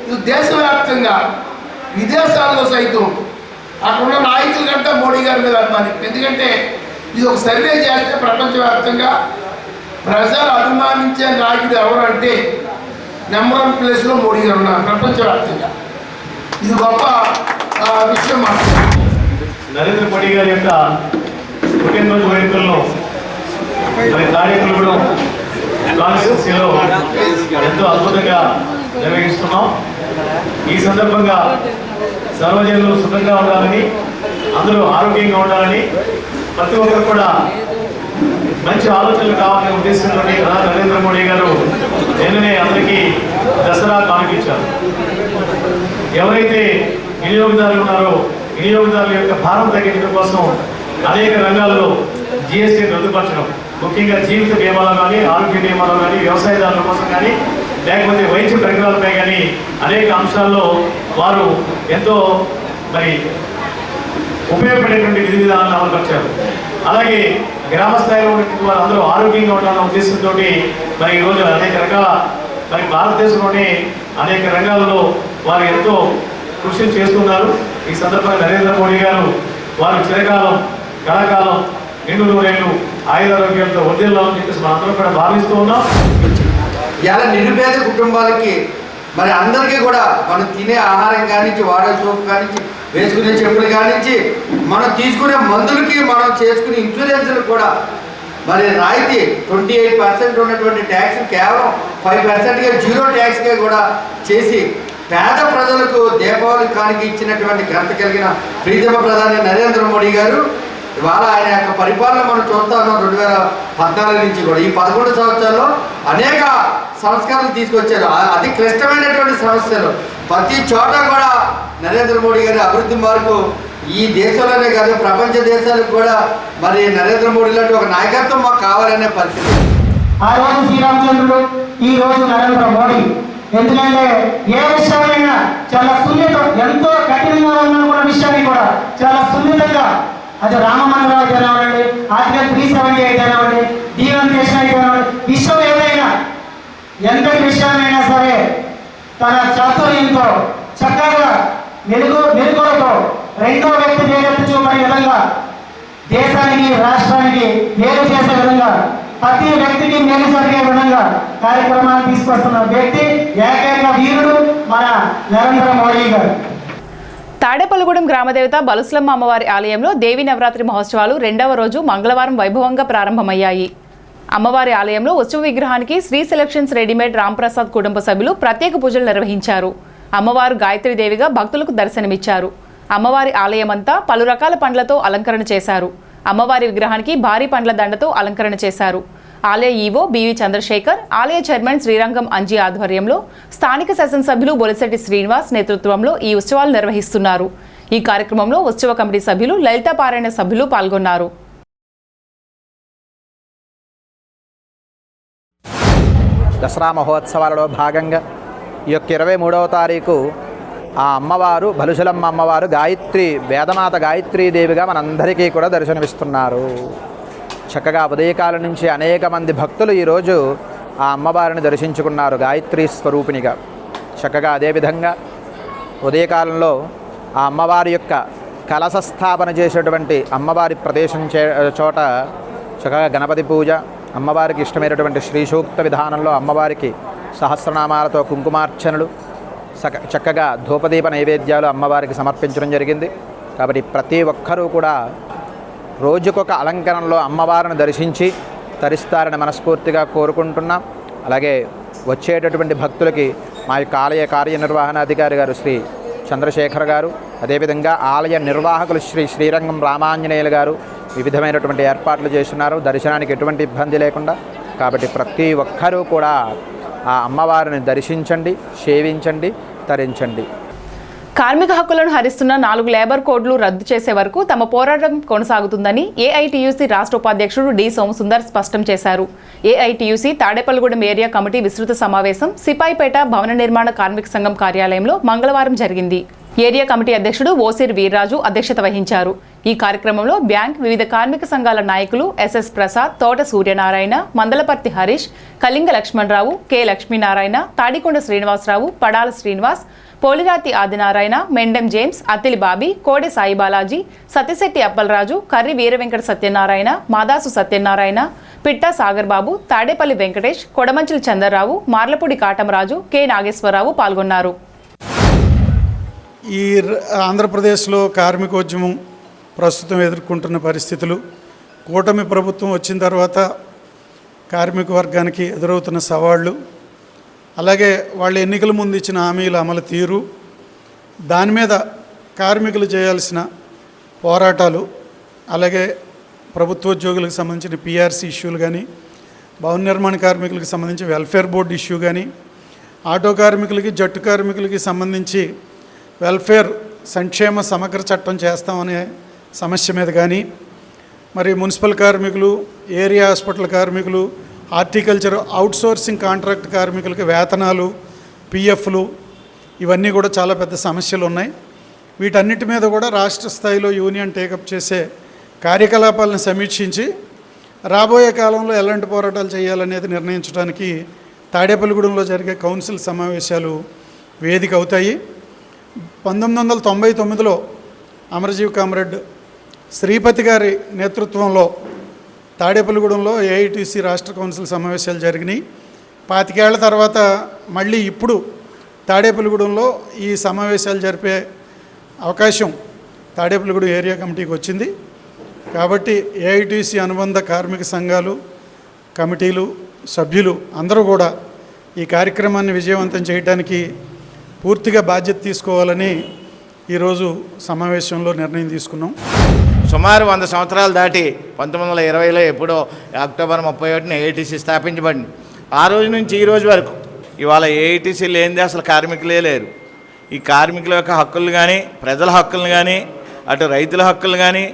Speaker 9: ఇది దేశవ్యాప్తంగా విదేశాల్లో సైతం అక్కడున్న నాయకుల కంటే మోడీ గారి మీద అభిమానం. ఎందుకంటే ఇది ఒక సర్వే చేస్తే ప్రపంచవ్యాప్తంగా ప్రజలు అభిమానించే నాయకుడు ఎవరు అంటే నెంబర్ 1 ప్లేస్లో మోడీ గారు ఉన్నారు ప్రపంచవ్యాప్తంగా. ఇది గొప్ప విషయం మాట.
Speaker 3: నరేంద్ర మోడీ గారి యొక్క పుట్టినరోజు వేడుకల్లో మరి తాడేపల్లిగూడెం కాన్స్టిట్యూన్సీలో ఎంతో అద్భుతంగా నిర్వహిస్తున్నాం. ఈ సందర్భంగా సర్వజనులు సుఖంగా ఉండాలని, అందరూ ఆరోగ్యంగా ఉండాలని, ప్రతి ఒక్కరు కూడా మంచి ఆలోచనలు కావాలనే ఉద్దేశంతో ప్రధాని నరేంద్ర మోడీ గారు నిన్ననే అందరికీ దసరా కానుకిచ్చారు. ఎవరైతే వినియోగదారులు ఉన్నారో వినియోగదారుల యొక్క భారం తగ్గించడం కోసం అనేక రంగాల్లో జిఎస్టీ రద్దుపరచడం, ముఖ్యంగా జీవిత బీమాలో కానీ, ఆరోగ్య బీమాలో కానీ, వ్యవసాయదారుల కోసం కానీ, లేకపోతే వైద్య పరికరాలపై కానీ అనేక అంశాల్లో వారు ఎంతో మరి ఉపయోగపడేటువంటి విధి విధానాలను అమలుపరిచారు. అలాగే గ్రామ స్థాయిలో ఉన్నటువంటి వారు అందరూ ఆరోగ్యంగా ఉండాలన్న ఉద్దేశంతో మరి ఈరోజు అనేక రకాల మరి భారతదేశంలోని అనేక రంగాల్లో వారు ఎంతో కృషి చేస్తున్నారు. ఈ సందర్భంగా నరేంద్ర మోడీ గారు వారు చిరకాలం కళాకాలం 200 ఏళ్ళు ఆయురారోగ్యాలతో వర్ధిల్లాలని చెప్పేసి మనం అందరం కూడా భావిస్తూ ఉన్నాం.
Speaker 10: ఇలా నిరుపేద కుటుంబాలకి మరి అందరికీ కూడా మనం తినే ఆహారం కానించి, వాడే సోపు కానించి, వేసుకునే చెప్పులు కానించి, మనం తీసుకునే మందులకి, మనం చేసుకునే ఇన్సూరెన్స్లకు కూడా మరి రాయితీ 28% ఉన్నటువంటి ట్యాక్స్ కేవలం 5%గా 0 ట్యాక్స్గా కూడా చేసి పేద ప్రజలకు దీపావళి కానుక ఇచ్చినటువంటి ఘనత కలిగిన ప్రీతమ ప్రధాని నరేంద్ర మోడీ గారు ఇవాళ ఆయన యొక్క పరిపాలన మనం చూస్తా ఉన్నాం. 2014 నుంచి కూడా ఈ 11 సంవత్సరాల్లో అనేక సంస్కరణలు తీసుకొచ్చారు. అతి క్లిష్టమైనటువంటి సమస్యలు ప్రతి చోట కూడా నరేంద్ర మోడీ గారి అభివృద్ధి మార్పు ఈ దేశంలోనే కాదు ప్రపంచ దేశాలకు కూడా మరి నరేంద్ర మోడీ లాంటి ఒక నాయకత్వం మాకు కావాలనే పరిస్థితి.
Speaker 11: ఆ రోజు శ్రీరామచంద్రుడు, ఈ రోజు నరేంద్ర మోడీ. ఎందుకంటే ఏ విషయాలైనా చాలా సున్నితం, ఎంతో కఠినంగా ఉందనుకున్న విషయాన్ని కూడా చాలా సున్నితంగా, అది రామ మందిరం అయితేనేవ్వండి, ఆర్టికల్ 370 అయితేనేవ్వండి, డీవెంకేషన్ అయితేనేవ్వండి, విషయం ఏదైనా ఎంతటి విషయాన్నైనా సరే తన చాతుర్యంతో చక్కగా మెరుగులతో రెండో వ్యక్తి వేగెత్తి చూపడే విధంగా దేశానికి, రాష్ట్రానికి మేలు చేసే విధంగా, ప్రతి వ్యక్తికి మేలు జరిగే విధంగా కార్యక్రమాన్ని తీసుకొస్తున్న వ్యక్తి, ఏకైక వీరుడు మన నరేంద్ర మోడీ గారు.
Speaker 1: తాడేపల్లిగూడెం గ్రామదేవత బలుసులమ్మ అమ్మవారి ఆలయంలో దేవీ నవరాత్రి మహోత్సవాలు 2వ రోజు మంగళవారం వైభవంగా ప్రారంభమయ్యాయి. అమ్మవారి ఆలయంలో ఉత్సవ విగ్రహానికి శ్రీ సెలక్షన్స్ రెడీమేడ్ రాంప్రసాద్ కుటుంబ సభ్యులు ప్రత్యేక పూజలు నిర్వహించారు. అమ్మవారు గాయత్రీదేవిగా భక్తులకు దర్శనమిచ్చారు. అమ్మవారి ఆలయమంతా పలు రకాల పండ్లతో అలంకరణ చేశారు. అమ్మవారి విగ్రహానికి భారీ పండ్ల దండతో అలంకరణ చేశారు. ఆలయ ఈవో బివి చంద్రశేఖర్, ఆలయ చైర్మన్ శ్రీరంగం అంజీ ఆధ్వర్యంలో స్థానిక శాసనసభ్యులు బొలిశెట్టి శ్రీనివాస్ నేతృత్వంలో ఈ ఉత్సవాలు నిర్వహిస్తున్నారు. ఈ కార్యక్రమంలో ఉత్సవ కమిటీ సభ్యులు, లలిత పారాయణ సభ్యులు పాల్గొన్నారు.
Speaker 12: దసరా మహోత్సవాలలో భాగంగా ఈ యొక్క 23వ తారీఖు ఆ అమ్మవారు బలుసులమ్మ అమ్మవారు గాయత్రి వేదమాత గాయత్రీదేవిగా మనందరికీ కూడా దర్శనమిస్తున్నారు. చక్కగా ఉదయకాలం నుంచి అనేక మంది భక్తులు ఈరోజు ఆ అమ్మవారిని దర్శించుకున్నారు గాయత్రీ స్వరూపిణిగా. చక్కగా అదేవిధంగా ఉదయకాలంలో ఆ అమ్మవారి యొక్క కలశ స్థాపన చేసేటువంటి అమ్మవారి ప్రదేశం చోట చక్కగా గణపతి పూజ, అమ్మవారికి ఇష్టమైనటువంటి శ్రీ సూక్త విధానంలో అమ్మవారికి సహస్రనామాలతో కుంకుమార్చనలు, చక్కగా ధూపదీప నైవేద్యాలు అమ్మవారికి సమర్పించడం జరిగింది. కాబట్టి ప్రతి ఒక్కరూ కూడా రోజుకొక అలంకరణలో అమ్మవారిని దర్శించి తరిస్తారని మనస్ఫూర్తిగా కోరుకుంటున్నాం. అలాగే వచ్చేటటువంటి భక్తులకి మా యొక్క ఆలయ కార్యనిర్వహణాధికారి గారు శ్రీ చంద్రశేఖర్ గారు, అదేవిధంగా ఆలయ నిర్వాహకులు శ్రీ శ్రీరంగం రామాంజనేయులు గారు వివిధమైనటువంటి ఏర్పాట్లు చేస్తున్నారు దర్శనానికి ఎటువంటి ఇబ్బంది లేకుండా. కాబట్టి ప్రతి ఒక్కరూ కూడా ఆ అమ్మవారిని దర్శించండి, సేవించండి, తరించండి.
Speaker 1: కార్మిక హక్కులను హరిస్తున్న 4 లేబర్ కోడ్లు రద్దు చేసే వరకు తమ పోరాటం కొనసాగుతుందని ఏఐటీయూసీ రాష్ట్ర ఉపాధ్యక్షుడు డి సోమసుందర్ స్పష్టం చేశారు. ఏఐటీయూసీ తాడేపల్లిగూడెం ఏరియా కమిటీ విస్తృత సమావేశం సిపాయిపేట భవన నిర్మాణ కార్మిక సంఘం కార్యాలయంలో మంగళవారం జరిగింది. ఏరియా కమిటీ అధ్యక్షుడు ఓసిర్ వీర్రాజు అధ్యక్షత వహించారు. ఈ కార్యక్రమంలో బ్యాంక్, వివిధ కార్మిక సంఘాల నాయకులు ఎస్ఎస్ ప్రసాద్, తోట సూర్యనారాయణ, మందలపర్తి హరీష్, కళింగ లక్ష్మణరావు, కె లక్ష్మీనారాయణ, తాడికొండ శ్రీనివాసరావు, పడాల శ్రీనివాస్, పోలిరాతి ఆదినారాయణ, మెండెం జేమ్స్, అత్తిలి బాబీ, కోడె సాయి బాలాజీ, సత్యశెట్టి అప్పలరాజు, కర్రి వీరవెంకట సత్యనారాయణ, మాదాసు సత్యనారాయణ, పిట్టా సాగర్ బాబు, తాడేపల్లి వెంకటేష్, కొడమంచిలి చంద్రరావు, మార్లపూడి కాటమరాజు, కె నాగేశ్వరరావు పాల్గొన్నారు.
Speaker 13: ఈ ఆంధ్రప్రదేశ్లో కార్మికోద్యమం ప్రస్తుతం ఎదుర్కొంటున్న పరిస్థితులు, కూటమి ప్రభుత్వం వచ్చిన తర్వాత కార్మిక వర్గానికి ఎదురవుతున్న సవాళ్ళు, అలాగే వాళ్ళు ఎన్నికల ముందు ఇచ్చిన హామీల అమలు తీరు, దాని మీద కార్మికులు చేయాల్సిన పోరాటాలు, అలాగే ప్రభుత్వోద్యోగులకు సంబంధించిన పిఆర్సీ ఇష్యూలు కానీ, భవన నిర్మాణ కార్మికులకు సంబంధించి వెల్ఫేర్ బోర్డు ఇష్యూ కానీ, ఆటో కార్మికులకి, జట్టు కార్మికులకి సంబంధించి వెల్ఫేర్ సంక్షేమ సమగ్ర చట్టం చేస్తామనే సమస్య మీద కానీ, మరి మున్సిపల్ కార్మికులు, ఏరియా హాస్పిటల్ కార్మికులు, హార్టికల్చర్ అవుట్సోర్సింగ్ కాంట్రాక్ట్ కార్మికులకి వేతనాలు, పిఎఫ్లు, ఇవన్నీ కూడా చాలా పెద్ద సమస్యలు ఉన్నాయి. వీటన్నిటి మీద కూడా రాష్ట్ర స్థాయిలో యూనియన్ టేకప్ చేసే కార్యకలాపాలను సమీక్షించి రాబోయే కాలంలో ఎలాంటి పోరాటాలు చేయాలనేది నిర్ణయించడానికి తాడేపల్లిగూడెంలో జరిగే కౌన్సిల్ సమావేశాలు వేదిక అవుతాయి. 1999లో అమరజీవి కామ్రేడ్ శ్రీపతి గారి నేతృత్వంలో తాడేపల్లిగూడెంలో ఏఐటీసీ రాష్ట్ర కౌన్సిల్ సమావేశాలు జరిగినాయి. 25 ఏళ్ల తర్వాత మళ్ళీ ఇప్పుడు తాడేపల్లిగూడెంలో ఈ సమావేశాలు జరిపే అవకాశం తాడేపల్లిగూడెం ఏరియా కమిటీకి వచ్చింది. కాబట్టి ఏఐటీసీ అనుబంధ కార్మిక సంఘాలు, కమిటీలు, సభ్యులు అందరూ కూడా ఈ కార్యక్రమాన్ని విజయవంతం చేయడానికి పూర్తిగా బాధ్యత తీసుకోవాలని ఈరోజు సమావేశంలో నిర్ణయం తీసుకున్నాం.
Speaker 14: సుమారు 100 సంవత్సరాలు దాటి 1920లో ఎప్పుడో అక్టోబర్ 31న ఏఐటీసీ స్థాపించబడింది. ఆ రోజు నుంచి ఈ రోజు వరకు ఇవాళ ఏఐటీసీ లేనిదే అసలు కార్మికులే లేరు. ఈ కార్మికుల యొక్క హక్కులు కానీ, ప్రజల హక్కులను కానీ, అటు రైతుల హక్కులు కానీ,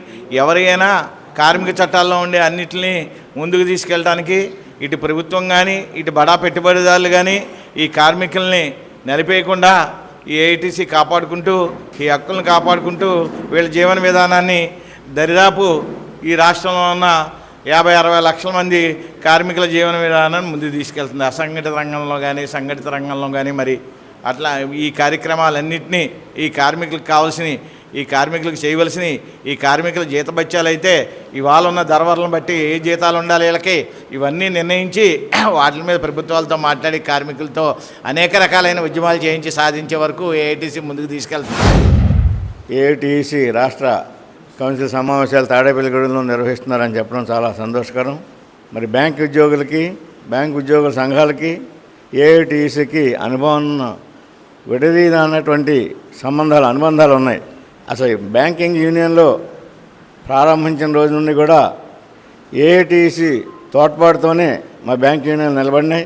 Speaker 14: ఎవరైనా కార్మిక చట్టాల్లో ఉండే అన్నిటిని ముందుకు తీసుకెళ్ళడానికి ఇటు ప్రభుత్వం కానీ, ఇటు బడా పెట్టుబడిదారులు కానీ ఈ కార్మికుల్ని నిలిపేయకుండా ఈ ఏఐటీసీ కాపాడుకుంటూ, ఈ హక్కులను కాపాడుకుంటూ వీళ్ళ జీవన విధానాన్ని దరిదాపు ఈ రాష్ట్రంలో ఉన్న 50-60 లక్షల మంది కార్మికుల జీవన విధానాన్ని ముందుకు తీసుకెళ్తుంది. అసంఘటిత రంగంలో కానీ, సంఘటిత రంగంలో కానీ. మరి అట్లా ఈ కార్యక్రమాలన్నింటినీ ఈ కార్మికులకు కావాల్సినవి, ఈ కార్మికులకు చేయవలసినవి, ఈ కార్మికుల జీతభత్యాలు అయితే ఇవాళ ఉన్న ధరవరలను బట్టి ఏ జీతాలు ఉండాలి వీళ్ళకి, ఇవన్నీ నిర్ణయించి వాటి మీద ప్రభుత్వాలతో మాట్లాడి కార్మికులతో అనేక రకాలైన ఉద్యమాలు చేయించి సాధించే వరకు ఏఐటీసీ ముందుకు తీసుకెళ్తుంది.
Speaker 15: ఏఐటీసీ రాష్ట్ర కౌన్సిల్ సమావేశాలు తాడేపల్లిగూడెంలో నిర్వహిస్తున్నారని చెప్పడం చాలా సంతోషకరం. మరి బ్యాంక్ ఉద్యోగులకి, బ్యాంక్ ఉద్యోగుల సంఘాలకి ఏఐటీసీకి అనుభవం విడదీయనటువంటి అనుబంధాలు ఉన్నాయి. అసలు బ్యాంకింగ్ యూనియన్లో ప్రారంభించిన రోజు నుండి కూడా ఏఐటీసీ తోడ్పాటుతోనే మా బ్యాంక్ యూనియన్ నిలబడినాయి.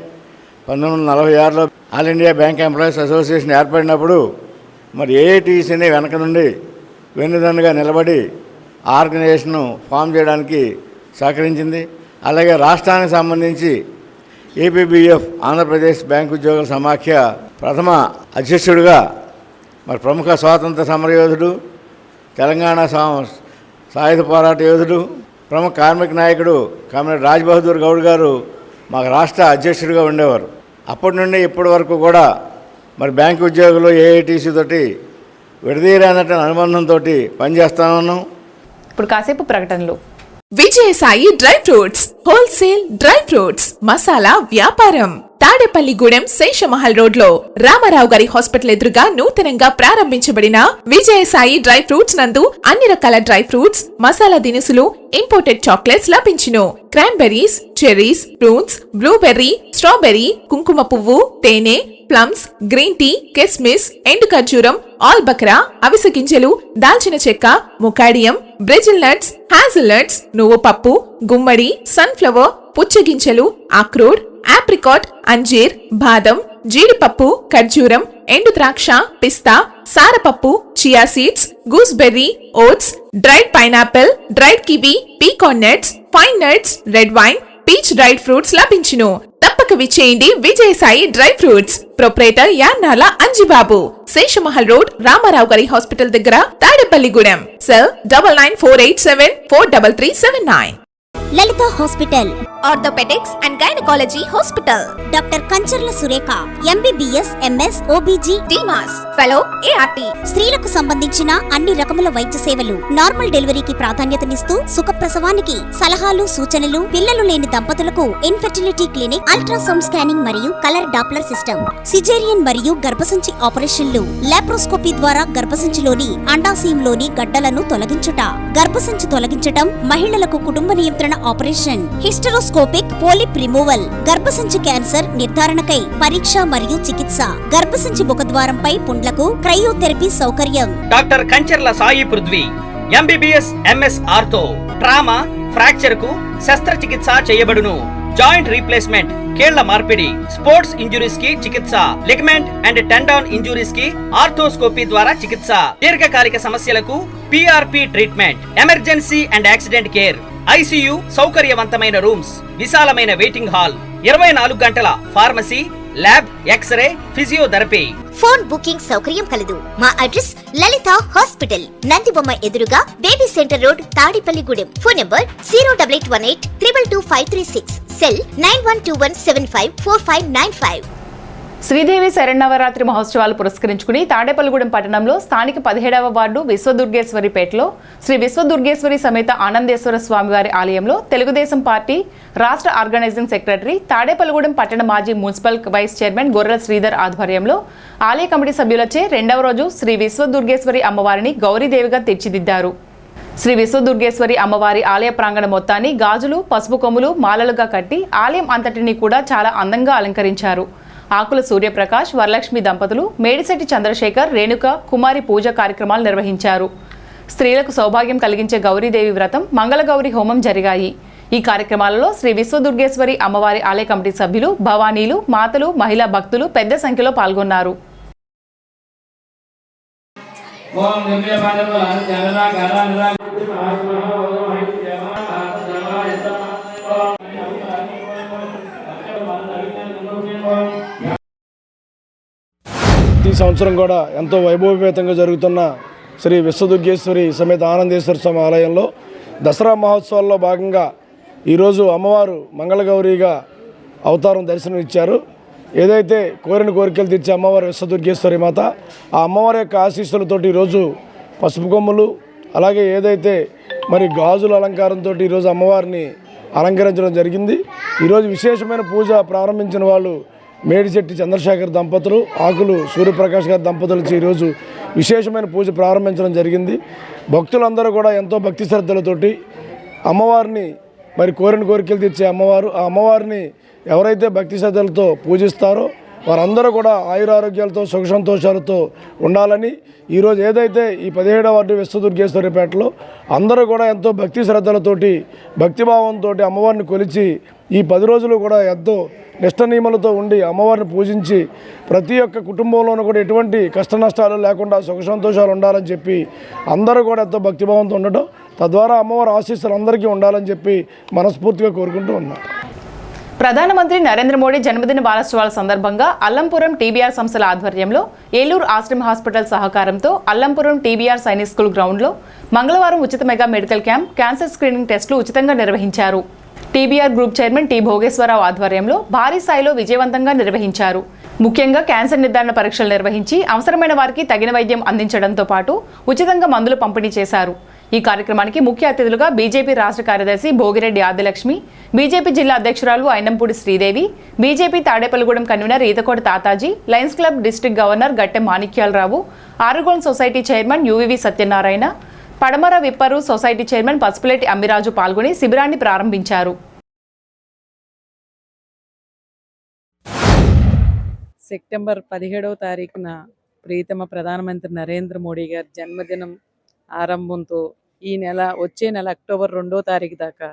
Speaker 15: 1946లో all India bank employees association ఏర్పడినప్పుడు మరి ఏఐటీసీని వెనక నుండి వెన్నుదన్నుగా నిలబడి ఆర్గనైజేషన్ను ఫామ్ చేయడానికి సహకరించింది. అలాగే రాష్ట్రానికి సంబంధించి ఏపీబీఎఫ్ ఆంధ్రప్రదేశ్ బ్యాంకు ఉద్యోగుల సమాఖ్య ప్రథమ అధ్యక్షుడిగా మరి ప్రముఖ స్వాతంత్ర సమరయోధుడు, తెలంగాణ సాయుధ పోరాట యోధుడు, ప్రముఖ కార్మిక నాయకుడు కామ్రేడ్ రాజ్ బహదూర్ గౌడ్ గారు మాకు రాష్ట్ర అధ్యక్షుడిగా ఉండేవారు. అప్పటి నుండి ఇప్పటి వరకు కూడా మరి బ్యాంకు ఉద్యోగులు ఏఐటీసీ తోటి విడదీయరానటువంటి అనుబంధంతో పనిచేస్తా ఉన్నాం.
Speaker 1: ఇప్పుడు కాసేపు ప్రకటనలు.
Speaker 16: Vijayasai dry fruits wholesale dry fruits masala వ్యాపారం తాడేపల్లిగూడెం శేషమహల్ రోడ్ లో రామారావు గారి హాస్పిటల్ ఎదురుగా నూతనంగా ప్రారంభించబడిన విజయసాయి డ్రై ఫ్రూట్స్ నందు అన్ని రకాల డ్రై ఫ్రూట్స్, మసాలా దినుసులు, ఇంపోర్టెడ్ చాక్లెట్స్ లభించును. Cranberries, cherries, prunes, blueberry, strawberry, కుంకుమ పువ్వు, తేనె, ప్లమ్స్, గ్రీన్ టీ, కిస్మిస్, ఎండు ఖర్జూరం, ఆల్ బక్రా, అవిసె గింజలు, దాల్చిన చెక్క, ముకాడియం, బ్రెజిల్ నట్స్, హ్యాజిల్ నట్స్, నువ్వు పప్పు, గుమ్మడి, సన్ఫ్లవర్, పుచ్చగింజలు, అక్రోడ్, ఆప్రికాట్, అంజీర్, బాదం, జీడిపప్పు, ఖర్జూరం, ఎండు ద్రాక్ష, పిస్తా, సారపప్పు, chia seeds, gooseberry, oats, dried pineapple, dried kiwi, pecan nuts, pine nuts, red wine, peach dried fruits లభించును. తప్పక విచ్చేయండి Vijayasai dry fruits. Proprietor Yannala Anjibabu, Seshamahal road, Ramarao గారి హాస్పిటల్ దగ్గర, Tadepalligudem. Cell 9948743379.
Speaker 17: Lalitha hospital,
Speaker 16: orthopaedics and gynaecology hospital.
Speaker 17: Doctor Kancharla Surekha, MBBS, MS, OBG,
Speaker 16: డిమాస్, fellow, ART.
Speaker 17: స్త్రీలకు సంబంధించిన అన్ని రకముల వైద్య సేవలు, నార్మల్ డెలివరీకి ప్రాధాన్యతనిస్తూ సుఖప్రసవానికి సలహాలు, సూచనలు, పిల్లలు లేని దంపతులకు ఇన్ఫెర్టిలిటీ క్లినిక్, అల్ట్రాసౌండ్ స్కానింగ్ మరియు కలర్ డాప్లర్ సిస్టమ్, సిజేరియన్ మరియు గర్భసంచి ఆపరేషన్లు, లాప్రోస్కోపీ ద్వారా గర్భసంచిలోని అండాశయంలోని గడ్డలను తొలగించుట, గర్భసంచి తొలగించటం, మహిళలకు కుటుంబ నియంత్రణ ఆపరేషన్, హిస్టరోస్కోపిక్ పోలిప్ రిమూవల్, గర్భసంచి క్యాన్సర్ నిర్ధారణకై పరీక్ష మరియు చికిత్స, గర్భసంచి ముఖద్వారంపై పుండ్లకు క్రయోథెరపీ సౌకర్యం.
Speaker 18: Doctor Kancharla Sai Prithvi, MBBS, MS ortho, trauma, fracture కు శస్త్రచికిత్స చేయబడును. జాయింట్ రీప్లేస్మెంట్, కీళ్ల మార్పిడి, స్పోర్ట్స్ ఇంజురీస్ కి చికిత్స, లిగమెంట్ అండ్ టెండాన్ ఇంజురీస్ కి ఆర్థోస్కోపీ ద్వారా చికిత్స, దీర్ఘకాలిక సమస్యలకు PRP treatment, emergency and accident care, ICU సౌకర్యవంతమైన రూమ్స్, విశాలమైన వెయిటింగ్ హాల్, 24 గంటల pharmacy, lab, x ray, physiotherapy.
Speaker 17: Phone booking సౌకర్యం కలదు. మా అడ్రస్ లలిత హాస్పిటల్, నందిబొమ్మ ఎదురుగా, baby centre road, Tadepalligudem. Phone number 08818222536. Cell 9121754595.
Speaker 1: Sridevi Sharannavaratri మహోత్సవాలు పురస్కరించుకుని తాడేపల్లిగూడెం పట్టణంలో స్థానిక 17వ వార్డు విశ్వదుర్గేశ్వరిపేటలో శ్రీ విశ్వదుర్గేశ్వరి సమేత ఆనందేశ్వర స్వామివారి ఆలయంలో తెలుగుదేశం పార్టీ రాష్ట్ర ఆర్గనైజింగ్ సెక్రటరీ, తాడేపల్లిగూడెం పట్టణ మాజీ మున్సిపల్ వైస్ చైర్మన్ గొర్రెల శ్రీధర్ ఆధ్వర్యంలో ఆలయ కమిటీ సభ్యులచే 2వ రోజు శ్రీ విశ్వదుర్గేశ్వరి అమ్మవారిని గౌరీదేవిగా తీర్చిదిద్దారు. శ్రీ విశ్వదుర్గేశ్వరి అమ్మవారి ఆలయ ప్రాంగణం మొత్తాన్ని గాజులు, పసుపు కొమ్ములు, మాలలుగా కట్టి ఆలయం అంతటిని కూడా చాలా అందంగా అలంకరించారు. ఆకుల సూర్యప్రకాష్, వరలక్ష్మి దంపతులు, మేడిశెట్టి చంద్రశేఖర్, రేణుక, కుమారి పూజ కార్యక్రమాలు నిర్వహించారు. స్త్రీలకు సౌభాగ్యం కలిగించే గౌరీదేవి వ్రతం, మంగళగౌరి హోమం జరిగాయి. ఈ కార్యక్రమాలలో శ్రీ విశ్వదుర్గేశ్వరి అమ్మవారి ఆలయ కమిటీ సభ్యులు, భవానీలు, మాతలు, మహిళా భక్తులు పెద్ద సంఖ్యలో పాల్గొన్నారు.
Speaker 6: ఈ సంవత్సరం కూడా ఎంతో వైభవపేతంగా జరుగుతున్న శ్రీ విశ్వదుర్గేశ్వరి సమేత ఆనందేశ్వర స్వామి ఆలయంలో దసరా మహోత్సవాల్లో భాగంగా ఈరోజు అమ్మవారు మంగళగౌరిగా అవతారం దర్శనం ఇచ్చారు. ఏదైతే కోరిన కోరికలు తీర్చే అమ్మవారు విశ్వదుర్గేశ్వరి మాత, ఆ అమ్మవారి యొక్క ఆశీస్సులతోటి ఈరోజు పసుపు కొమ్ములు, అలాగే ఏదైతే మరి గాజుల అలంకారంతో ఈరోజు అమ్మవారిని అలంకరించడం జరిగింది. ఈరోజు విశేషమైన పూజ ప్రారంభించిన వాళ్ళు మేడిశెట్టి చంద్రశేఖర్ దంపతులు, ఆకులు సూర్యప్రకాష్ గారి దంపతులు ఈరోజు విశేషమైన పూజ ప్రారంభించడం జరిగింది. భక్తులందరూ కూడా ఎంతో భక్తి శ్రద్ధలతోటి అమ్మవారిని మరి కోరిన కోరికలు తీర్చే అమ్మవారు, ఆ అమ్మవారిని ఎవరైతే భక్తి శ్రద్ధలతో పూజిస్తారో వారందరూ కూడా ఆయురారోగ్యాలతో సుఖ సంతోషాలతో ఉండాలని ఈరోజు ఏదైతే ఈ 17వ వార్డు విశ్వదుర్గేశ్వరిపేటలో అందరూ కూడా ఎంతో భక్తి శ్రద్ధలతోటి భక్తిభావంతో అమ్మవారిని కొలిచి ఈ 10 రోజులు కూడా ఎంతో నిష్ట నియమాలతో ఉండి అమ్మవారిని పూజించి ప్రతి ఒక్క కుటుంబంలోనూ కూడా ఎటువంటి కష్ట నష్టాలు లేకుండా సుఖ సంతోషాలు ఉండాలని చెప్పి అందరూ కూడా ఎంతో భక్తిభావంతో ఉండటం, తద్వారా అమ్మవారి ఆశీస్సులు అందరికీ ఉండాలని చెప్పి మనస్ఫూర్తిగా కోరుకుంటూ ఉన్నాం.
Speaker 1: ప్రధానమంత్రి నరేంద్ర మోడీ జన్మదిన వారోత్సవాల సందర్భంగా అల్లంపురం టీబీఆర్ సంస్థల ఆధ్వర్యంలో ఏలూరు ఆశ్రమ హాస్పిటల్ సహకారంతో అల్లంపురం టీబీఆర్ సైనిక్ స్కూల్ గ్రౌండ్లో మంగళవారం ఉచిత mega medical camp, cancer screening టెస్టులు ఉచితంగా నిర్వహించారు. TBR group chairman T Bhogeswara Rao ఆధ్వర్యంలో భారీ స్థాయిలో విజయవంతంగా నిర్వహించారు. ముఖ్యంగా క్యాన్సర్ నిర్ధారణ పరీక్షలు నిర్వహించి అవసరమైన వారికి తగిన వైద్యం అందించడంతో పాటు ఉచితంగా మందులు పంపిణీ చేశారు. ఈ కార్యక్రమానికి ముఖ్య అతిథులుగా బీజేపీ రాష్ట్ర కార్యదర్శి భోగిరెడ్డి ఆదిలక్ష్మి, బీజేపీ జిల్లా అధ్యక్షురాలు Ayinampudi Sridevi, BJP Tadepalligudem convener Ethakota Tatajee, lions club district governor Gattem Manikyalarao, ఆరుగోన్ సొసైటీ చైర్మన్ యువివి సత్యనారాయణ, పడమర విప్పరు సొసైటీ చైర్మన్ పసుపులేటి అమ్మిరాజు పాల్గొని శిబిరాన్ని ప్రారంభించారు.
Speaker 19: సెప్టెంబర్ 17వ తారీఖున ప్రీతమ ప్రధానమంత్రి నరేంద్ర మోడీ గారి జన్మదినం ఆరంభంతో వచ్చే నెల అక్టోబర్ 2వ తారీఖు దాకా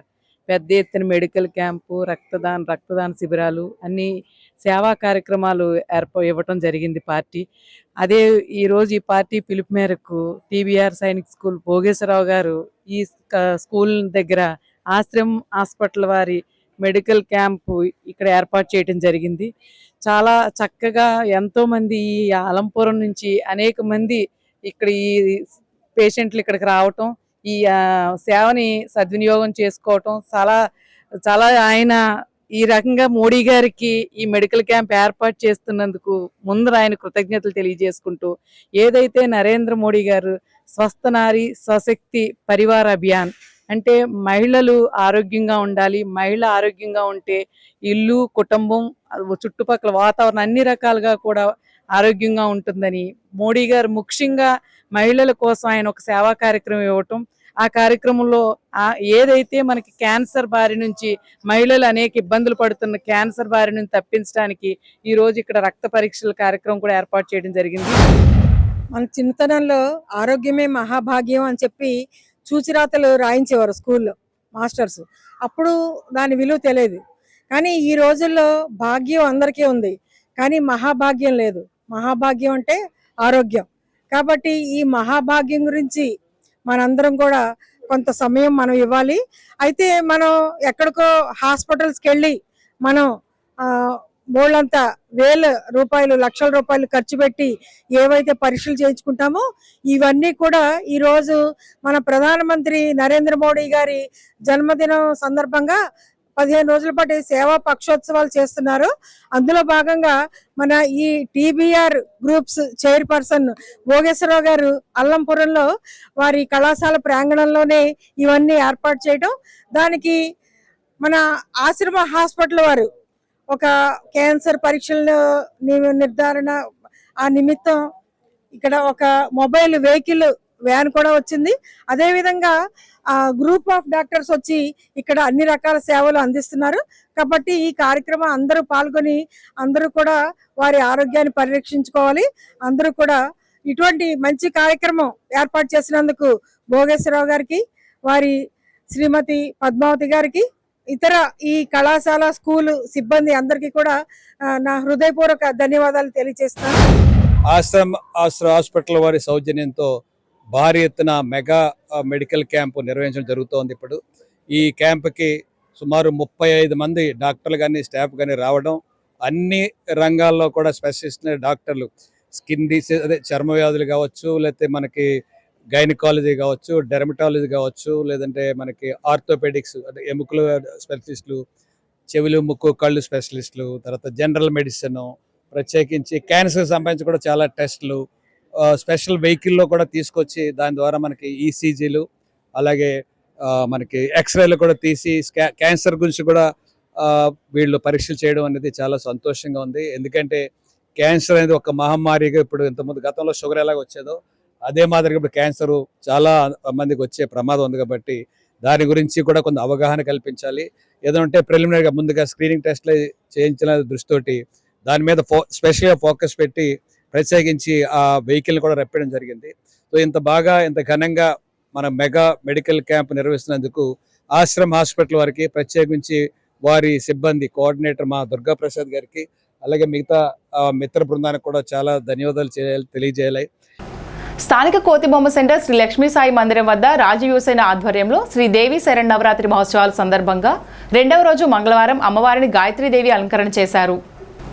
Speaker 19: పెద్ద ఎత్తున మెడికల్ క్యాంపు, రక్తదాన శిబిరాలు అన్ని సేవా కార్యక్రమాలు ఇవ్వటం జరిగింది పార్టీ. అదే ఈరోజు ఈ పార్టీ పిలుపు మేరకు టీబీఆర్ సైనిక్ స్కూల్ భోగేశ్వరరావు గారు ఈ స్కూల్ దగ్గర ఆశ్రమ్ హాస్పిటల్ వారి మెడికల్ క్యాంపు ఇక్కడ ఏర్పాటు చేయడం జరిగింది. చాలా చక్కగా ఎంతోమంది ఈ అలంపురం నుంచి అనేక మంది ఇక్కడ ఈ పేషెంట్లు ఇక్కడికి రావటం, ఈ సేవని సద్వినియోగం చేసుకోవటం చాలా చాలా ఆయన ఈ రకంగా మోడీ గారికి ఈ మెడికల్ క్యాంప్ ఏర్పాటు చేస్తున్నందుకు ముందర ఆయన కృతజ్ఞతలు తెలియజేసుకుంటూ, ఏదైతే నరేంద్ర మోడీ గారు స్వస్థ నారి స్వశక్తి పరివార అభియాన్ అంటే మహిళలు ఆరోగ్యంగా ఉండాలి, మహిళ ఆరోగ్యంగా ఉంటే ఇల్లు, కుటుంబం, చుట్టుపక్కల వాతావరణం అన్ని రకాలుగా కూడా ఆరోగ్యంగా ఉంటుందని మోడీ గారు ముఖ్యంగా మహిళల కోసం ఆయన ఒక సేవా కార్యక్రమం ఇవ్వటం, ఆ కార్యక్రమంలో ఏదైతే మనకి క్యాన్సర్ బారి నుంచి మహిళలు అనేక ఇబ్బందులు పడుతున్న క్యాన్సర్ బారి నుంచి తప్పించడానికి ఈ రోజు ఇక్కడ రక్త పరీక్షల కార్యక్రమం కూడా ఏర్పాటు చేయడం జరిగింది.
Speaker 20: మన చిన్నతనంలో ఆరోగ్యమే మహాభాగ్యం అని చెప్పి చూచిరాతలు రాయించేవారు స్కూల్లో మాస్టర్స్. అప్పుడు దాని విలువ తెలియదు. కానీ ఈ రోజుల్లో భాగ్యం అందరికీ ఉంది, కానీ మహాభాగ్యం లేదు. మహాభాగ్యం అంటే ఆరోగ్యం. కాబట్టి ఈ మహాభాగ్యం గురించి మనందరం కూడా కొంత సమయం మనం ఇవ్వాలి. అయితే మనం ఎక్కడికో హాస్పిటల్స్కి వెళ్ళి మనం బోళ్ళంతా వేల రూపాయలు, లక్షల రూపాయలు ఖర్చు పెట్టి ఏవైతే పరీక్షలు చేయించుకుంటామో ఇవన్నీ కూడా ఈరోజు మన ప్రధానమంత్రి నరేంద్ర మోడీ గారి జన్మదినం సందర్భంగా 15 రోజుల పాటు సేవా పక్షోత్సవాలు చేస్తున్నారు. అందులో భాగంగా మన ఈ టీబీఆర్ గ్రూప్స్ చైర్పర్సన్ భోగేశ్వరరావు గారు అల్లంపురంలో వారి కళాశాల ప్రాంగణంలోనే ఇవన్నీ ఏర్పాటు చేయడం, దానికి మన ఆశ్రమ హాస్పిటల్ వారు ఒక క్యాన్సర్ పరీక్షల నిర్ధారణ ఆ నిమిత్తం ఇక్కడ ఒక మొబైల్ వెహికల్ వ్యాన్ కూడా వచ్చింది. అదేవిధంగా గ్రూప్ ఆఫ్ డాక్టర్స్ వచ్చి ఇక్కడ అన్ని రకాల సేవలు అందిస్తున్నారు. కాబట్టి ఈ కార్యక్రమం అందరూ పాల్గొని అందరూ కూడా వారి ఆరోగ్యాన్ని పరిరక్షించుకోవాలి. అందరూ కూడా ఇటువంటి మంచి కార్యక్రమం ఏర్పాటు చేసినందుకు భోగేశ్వరరావు గారికి, వారి శ్రీమతి పద్మావతి గారికి, ఇతర ఈ కళాశాల స్కూల్ సిబ్బంది అందరికీ కూడా నా హృదయపూర్వక ధన్యవాదాలు తెలియజేస్తాను.
Speaker 21: ఆశ్రమ్ హాస్పిటల్ వారి సౌజన్యంతో భారీ ఎత్తున మెగా మెడికల్ క్యాంపు నిర్వహించడం జరుగుతోంది. ఇప్పుడు ఈ క్యాంపుకి సుమారు 35 మంది డాక్టర్లు కానీ స్టాఫ్ కానీ రావడం, అన్ని రంగాల్లో కూడా స్పెషలిస్ట్ డాక్టర్లు, స్కిన్ డిసీజ్ అదే చర్మ వ్యాధులు కావచ్చు, లేకపోతే మనకి గైనకాలజీ కావచ్చు, డెర్మటాలజీ కావచ్చు, లేదంటే మనకి ఆర్థోపెడిక్స్ అంటే ఎముకల స్పెషలిస్టులు, చెవులు ముక్కు కళ్ళు స్పెషలిస్టులు, తర్వాత జనరల్ మెడిసిన్, ప్రత్యేకించి క్యాన్సర్ సంబంధించి కూడా చాలా టెస్టులు స్పెషల్ వెహికల్లో కూడా తీసుకొచ్చి దాని ద్వారా మనకి ఈసీజీలు అలాగే మనకి ఎక్స్రేలు కూడా తీసి క్యాన్సర్ గురించి కూడా వీళ్ళు పరీక్షలు చేయడం అనేది చాలా సంతోషంగా ఉంది. ఎందుకంటే క్యాన్సర్ అనేది ఒక మహమ్మారిగా ఇప్పుడు ఇంతకుముందు గతంలో షుగర్ ఎలాగ వచ్చేదో అదే మాదిరిగా ఇప్పుడు క్యాన్సర్ చాలా మందికి వచ్చే ప్రమాదం ఉంది. కాబట్టి దాని గురించి కూడా కొంత అవగాహన కల్పించాలి. ఏదంటే ప్రిలిమినరీగా ముందుగా స్క్రీనింగ్ టెస్ట్లు చేయించిన దృష్టితోటి దాని మీద స్పెషల్గా ఫోకస్ పెట్టి ప్రత్యేకించి ఆ వెహికల్ని కూడా రప్పడం జరిగింది. సో ఇంత బాగా ఇంత ఘనంగా మన మెగా మెడికల్ క్యాంప్ నిర్వహిస్తున్నందుకు ఆశ్రమ్ హాస్పిటల్ వారికి, ప్రత్యేకించి వారి సిబ్బంది కోఆర్డినేటర్ మా దుర్గా ప్రసాద్ గారికి, అలాగే మిగతా మిత్ర బృందానికి కూడా చాలా ధన్యవాదాలు తెలియజేయాలి.
Speaker 1: స్థానిక కోతిబొమ్మ సెంటర్ శ్రీ లక్ష్మీ సాయి మందిరం వద్ద రాజయువసేన ఆధ్వర్యంలో శ్రీ దేవి శరన్నవరాత్రి మహోత్సవాల సందర్భంగా 2వ రోజు మంగళవారం అమ్మవారిని గాయత్రీదేవి అలంకరణ చేశారు.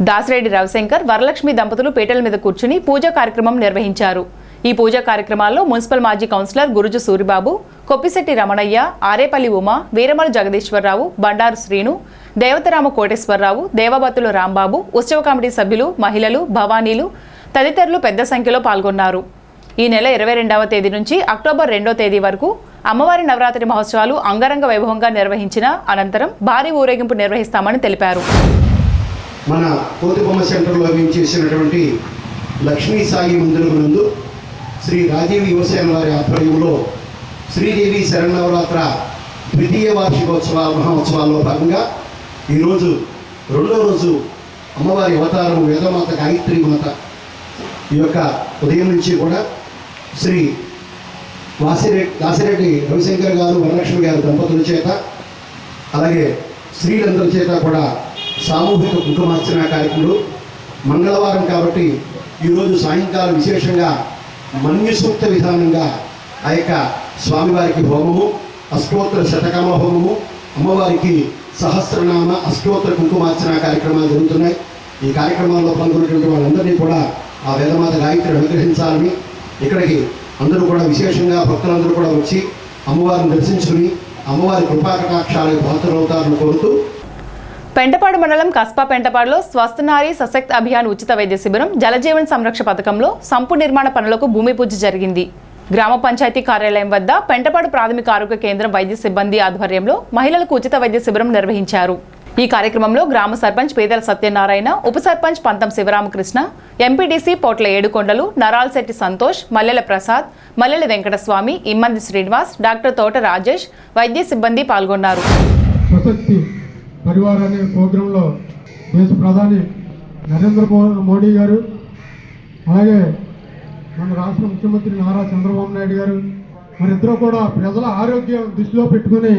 Speaker 1: దాసిరెడ్డి రవిశంకర్, వరలక్ష్మి దంపతులు పీటల మీద కూర్చుని పూజా కార్యక్రమం నిర్వహించారు. ఈ పూజా కార్యక్రమాల్లో మున్సిపల్ మాజీ కౌన్సిలర్ గురుజు సూరిబాబు, కొప్పిశెట్టి రమణయ్య, ఆరేపల్లి ఉమా, వీరమల జగదీశ్వరరావు, బండారు శ్రీను, దేవతరామ కోటేశ్వరరావు, దేవబత్తుల రాంబాబు, ఉత్సవ కమిటీ సభ్యులు, మహిళలు, భవానీలు తదితరులు పెద్ద సంఖ్యలో పాల్గొన్నారు. ఈ నెల 22వ తేదీ నుంచి అక్టోబర్ 2వ తేదీ వరకు అమ్మవారి నవరాత్రి మహోత్సవాలు అంగరంగ వైభవంగా నిర్వహించిన అనంతరం భారీ ఊరేగింపు నిర్వహిస్తామని తెలిపారు.
Speaker 22: మన కోతిబొమ్మ సెంటర్లో చేసినటువంటి లక్ష్మీ సాయి మందిరం నందు శ్రీ రాజీవ్ యువసేన వారి ఆధ్వర్యంలో శ్రీదేవి శరన్నవరాత్ర ద్వితీయ మహోత్సవాల్లో భాగంగా ఈరోజు 2వ రోజు అమ్మవారి అవతారం వేదమాత గాయత్రి మాత ఈ యొక్క ఉదయం నుంచి కూడా శ్రీ దాసిరెడ్డి రవిశంకర్ గారు, వరలక్ష్మి గారు దంపతుల చేత అలాగే స్త్రీలందరి చేత కూడా సామూహిక కుంకుమార్చన కార్యక్రమాలు మంగళవారం కాబట్టి ఈరోజు సాయంకాలం విశేషంగా మన్యసూక్త విధానంగా ఆ యొక్క స్వామివారికి హోమము, అష్టోత్తర శతకామ హోమము, అమ్మవారికి సహస్రనామ అష్టోత్తర కుంకుమార్చన కార్యక్రమాలు జరుగుతున్నాయి. ఈ కార్యక్రమాల్లో పాల్గొన్నటువంటి వాళ్ళందరినీ కూడా ఆ వేదమాత గాయత్రి అనుగ్రహించాలని ఇక్కడికి అందరూ కూడా విశేషంగా భక్తులందరూ కూడా వచ్చి అమ్మవారిని దర్శించుకుని అమ్మవారి కృపాకటాక్షాలకు పాత్రలవుతారని కోరుతూ
Speaker 1: పెంటపాడు మండలం కస్బా పెంటపాడులో స్వస్థ నారీ సశక్త్ అభియాన్ ఉచిత వైద్య శిబిరం జలజీవన్ సంరక్షణ పథకంలో సంపు నిర్మాణ పనులకు భూమి పూజ జరిగింది. గ్రామ పంచాయతీ కార్యాలయం వద్ద పెంటపాడు ప్రాథమిక ఆరోగ్య కేంద్రం వైద్య సిబ్బంది ఆధ్వర్యంలో మహిళలకు ఉచిత వైద్య శిబిరం నిర్వహించారు. ఈ కార్యక్రమంలో గ్రామ సర్పంచ్ పేదల సత్యనారాయణ, ఉప సర్పంచ్ పంతం శివరామకృష్ణ, ఎంపీటీసీ పోట్ల ఏడుకొండలు, నరాల్శెట్టి సంతోష్, మల్లెల ప్రసాద్, మల్లెల వెంకటస్వామి, ఇమ్మంది శ్రీనివాస్, డాక్టర్ తోట రాజేష్ వైద్య సిబ్బంది పాల్గొన్నారు.
Speaker 2: పరివార్ అనే ప్రోగ్రాంలో దేశ ప్రధాని నరేంద్ర మోడీ గారు, అలాగే మన రాష్ట్ర ముఖ్యమంత్రి నారా చంద్రబాబు నాయుడు గారు మరిద్దరూ కూడా ప్రజల ఆరోగ్యం దృష్టిలో పెట్టుకుని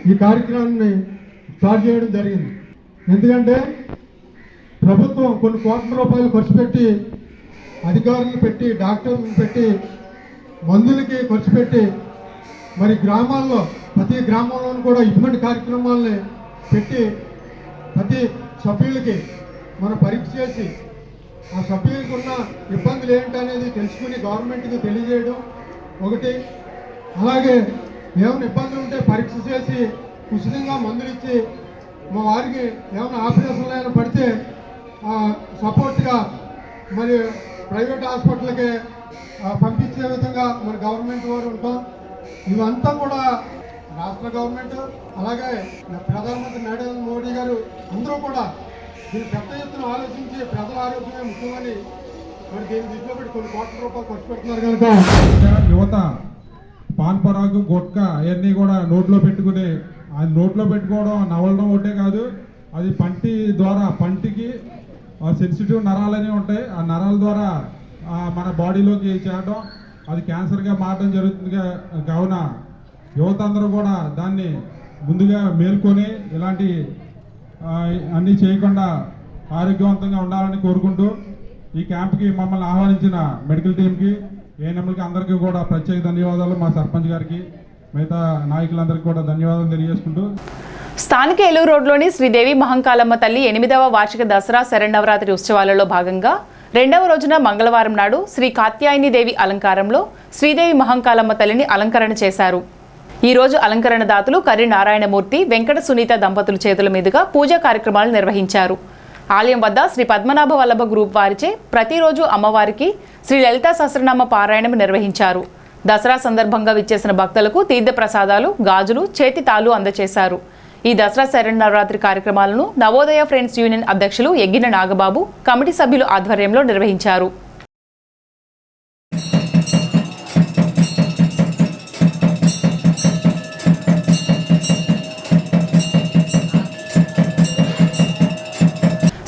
Speaker 2: ఈ కార్యక్రమాన్ని స్టార్ట్ చేయడం జరిగింది. ఎందుకంటే ప్రభుత్వం కొన్ని కోట్ల రూపాయలు ఖర్చు పెట్టి, అధికారులను పెట్టి, డాక్టర్లను పెట్టి, మందులకి ఖర్చు పెట్టి, మరి గ్రామాల్లో ప్రతి గ్రామంలోనూ కూడా ఇటువంటి కార్యక్రమాలని పెట్టి ప్రతి సభ్యులకి మనం పరీక్ష చేసి ఆ సభ్యులకు ఉన్న ఇబ్బందులు ఏంటనేది తెలుసుకుని గవర్నమెంట్కి తెలియజేయడం ఒకటి. అలాగే ఏమైనా ఇబ్బందులు ఉంటే పరీక్ష చేసి ఉచితంగా మందులు ఇచ్చి మా వారికి ఏమైనా ఆపరేషన్లు అయినా పడితే సపోర్ట్గా మరి ప్రైవేట్ హాస్పిటల్కి పంపించే విధంగా మన గవర్నమెంట్ వారు ఉంటాం. ఇవంతా కూడా రాష్ట్ర గవర్నమెంట్ అలాగే ప్రధానమంత్రి నరేంద్ర మోడీ గారు అందరూ కూడా దీన్ని పెద్ద ఎత్తున ఆలోచించి ప్రజల ఆరోగ్యమే ముఖ్యమని మరి దీన్ని దృష్టిలో పెట్టి కొన్ని కోట్ల రూపాయలు ఖర్చు పెడుతున్నారు కనుక యువత పాన్ పరాగు గుట్కా అవన్నీ కూడా నోట్లో పెట్టుకుని అది నోట్లో పెట్టుకోవడం నవలడం ఒకటే కాదు, అది పంటి ద్వారా పంటికి సెన్సిటివ్ నరాలని ఉంటాయి. ఆ నరాల ద్వారా మన బాడీలోకి చేరడం అది క్యాన్సర్గా మారడం జరుగుతుంది. కావున యువత అందరూ కూడా దాన్ని ముందుగా మేల్కొని ఇలాంటి అన్నీ చేయకుండా ఆరోగ్యవంతంగా ఉండాలని కోరుకుంటూ ఈ క్యాంప్కి మమ్మల్ని ఆహ్వానించిన మెడికల్ టీంకి, ఏఎన్ఎంలకి అందరికీ కూడా ప్రత్యేక ధన్యవాదాలు. మా సర్పంచ్ గారికి, మిగతా నాయకులందరికీ కూడా ధన్యవాదాలు తెలియజేసుకుంటూ
Speaker 1: స్థానిక ఏలూరు రోడ్లోని శ్రీదేవి మహంకాళమ్మ తల్లి 8వ వార్షిక దసరా శరన్నవరాత్రి ఉత్సవాలలో భాగంగా 2వ రోజున మంగళవారం నాడు శ్రీ కాత్యాయని దేవి అలంకారంలో శ్రీదేవి మహంకాళమ్మ తల్లిని అలంకరణ చేశారు. ఈ రోజు అలంకరణ దాతలు కర్రి నారాయణమూర్తి, వెంకట సునీత దంపతుల చేతుల మీదుగా పూజా కార్యక్రమాలు నిర్వహించారు. ఆలయం వద్ద శ్రీ పద్మనాభ వల్లభ గ్రూప్ వారిచే ప్రతిరోజు అమ్మవారికి శ్రీ లలితా సహస్రనామ పారాయణం నిర్వహించారు. దసరా సందర్భంగా విచ్చేసిన భక్తులకు తీర్థ ప్రసాదాలు, గాజులు, చేతి తాళ్ళు అందజేశారు. ఈ దసరా శరన్నవరాత్రి కార్యక్రమాలను నవోదయ ఫ్రెండ్స్ యూనియన్ అధ్యక్షులు ఎగ్గిన నాగబాబు, కమిటీ సభ్యులు ఆధ్వర్యంలో నిర్వహించారు.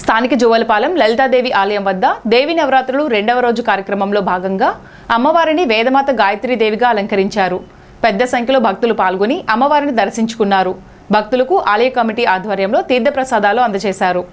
Speaker 1: స్థానిక జువ్వలపాలెం లలితాదేవి ఆలయం వద్ద దేవి నవరాత్రులు 2వ రోజు కార్యక్రమంలో భాగంగా అమ్మవారిని వేదమాత గాయత్రీదేవిగా అలంకరించారు. పెద్ద సంఖ్యలో భక్తులు పాల్గొని అమ్మవారిని దర్శించుకున్నారు. భక్తులకు ఆలయ కమిటీ ఆధ్వర్యంలో తీర్థప్రసాదాలు అందజేశారు.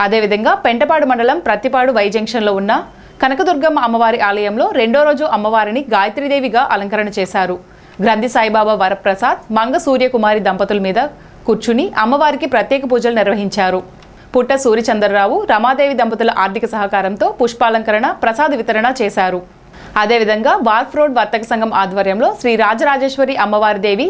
Speaker 1: అదేవిధంగా పెంటపాడు మండలం ప్రత్తిపాడు వై జంక్షన్లో ఉన్న కనకదుర్గమ్మ అమ్మవారి ఆలయంలో 2వ రోజు అమ్మవారిని గాయత్రీదేవిగా అలంకరణ చేశారు. గ్రంథి సాయిబాబా వరప్రసాద్, మంగ సూర్యకుమారి దంపతుల మీద కూర్చుని అమ్మవారికి ప్రత్యేక పూజలు నిర్వహించారు. పుట్ట సూర్యచంద్రరావు, రమాదేవి దంపతుల ఆర్థిక సహకారంతో పుష్పాలంకరణ, ప్రసాద వితరణ చేశారు. అదేవిధంగా వార్ఫ్ రోడ్ వర్తక సంఘం ఆధ్వర్యంలో శ్రీ రాజరాజేశ్వరి అమ్మవారి దేవి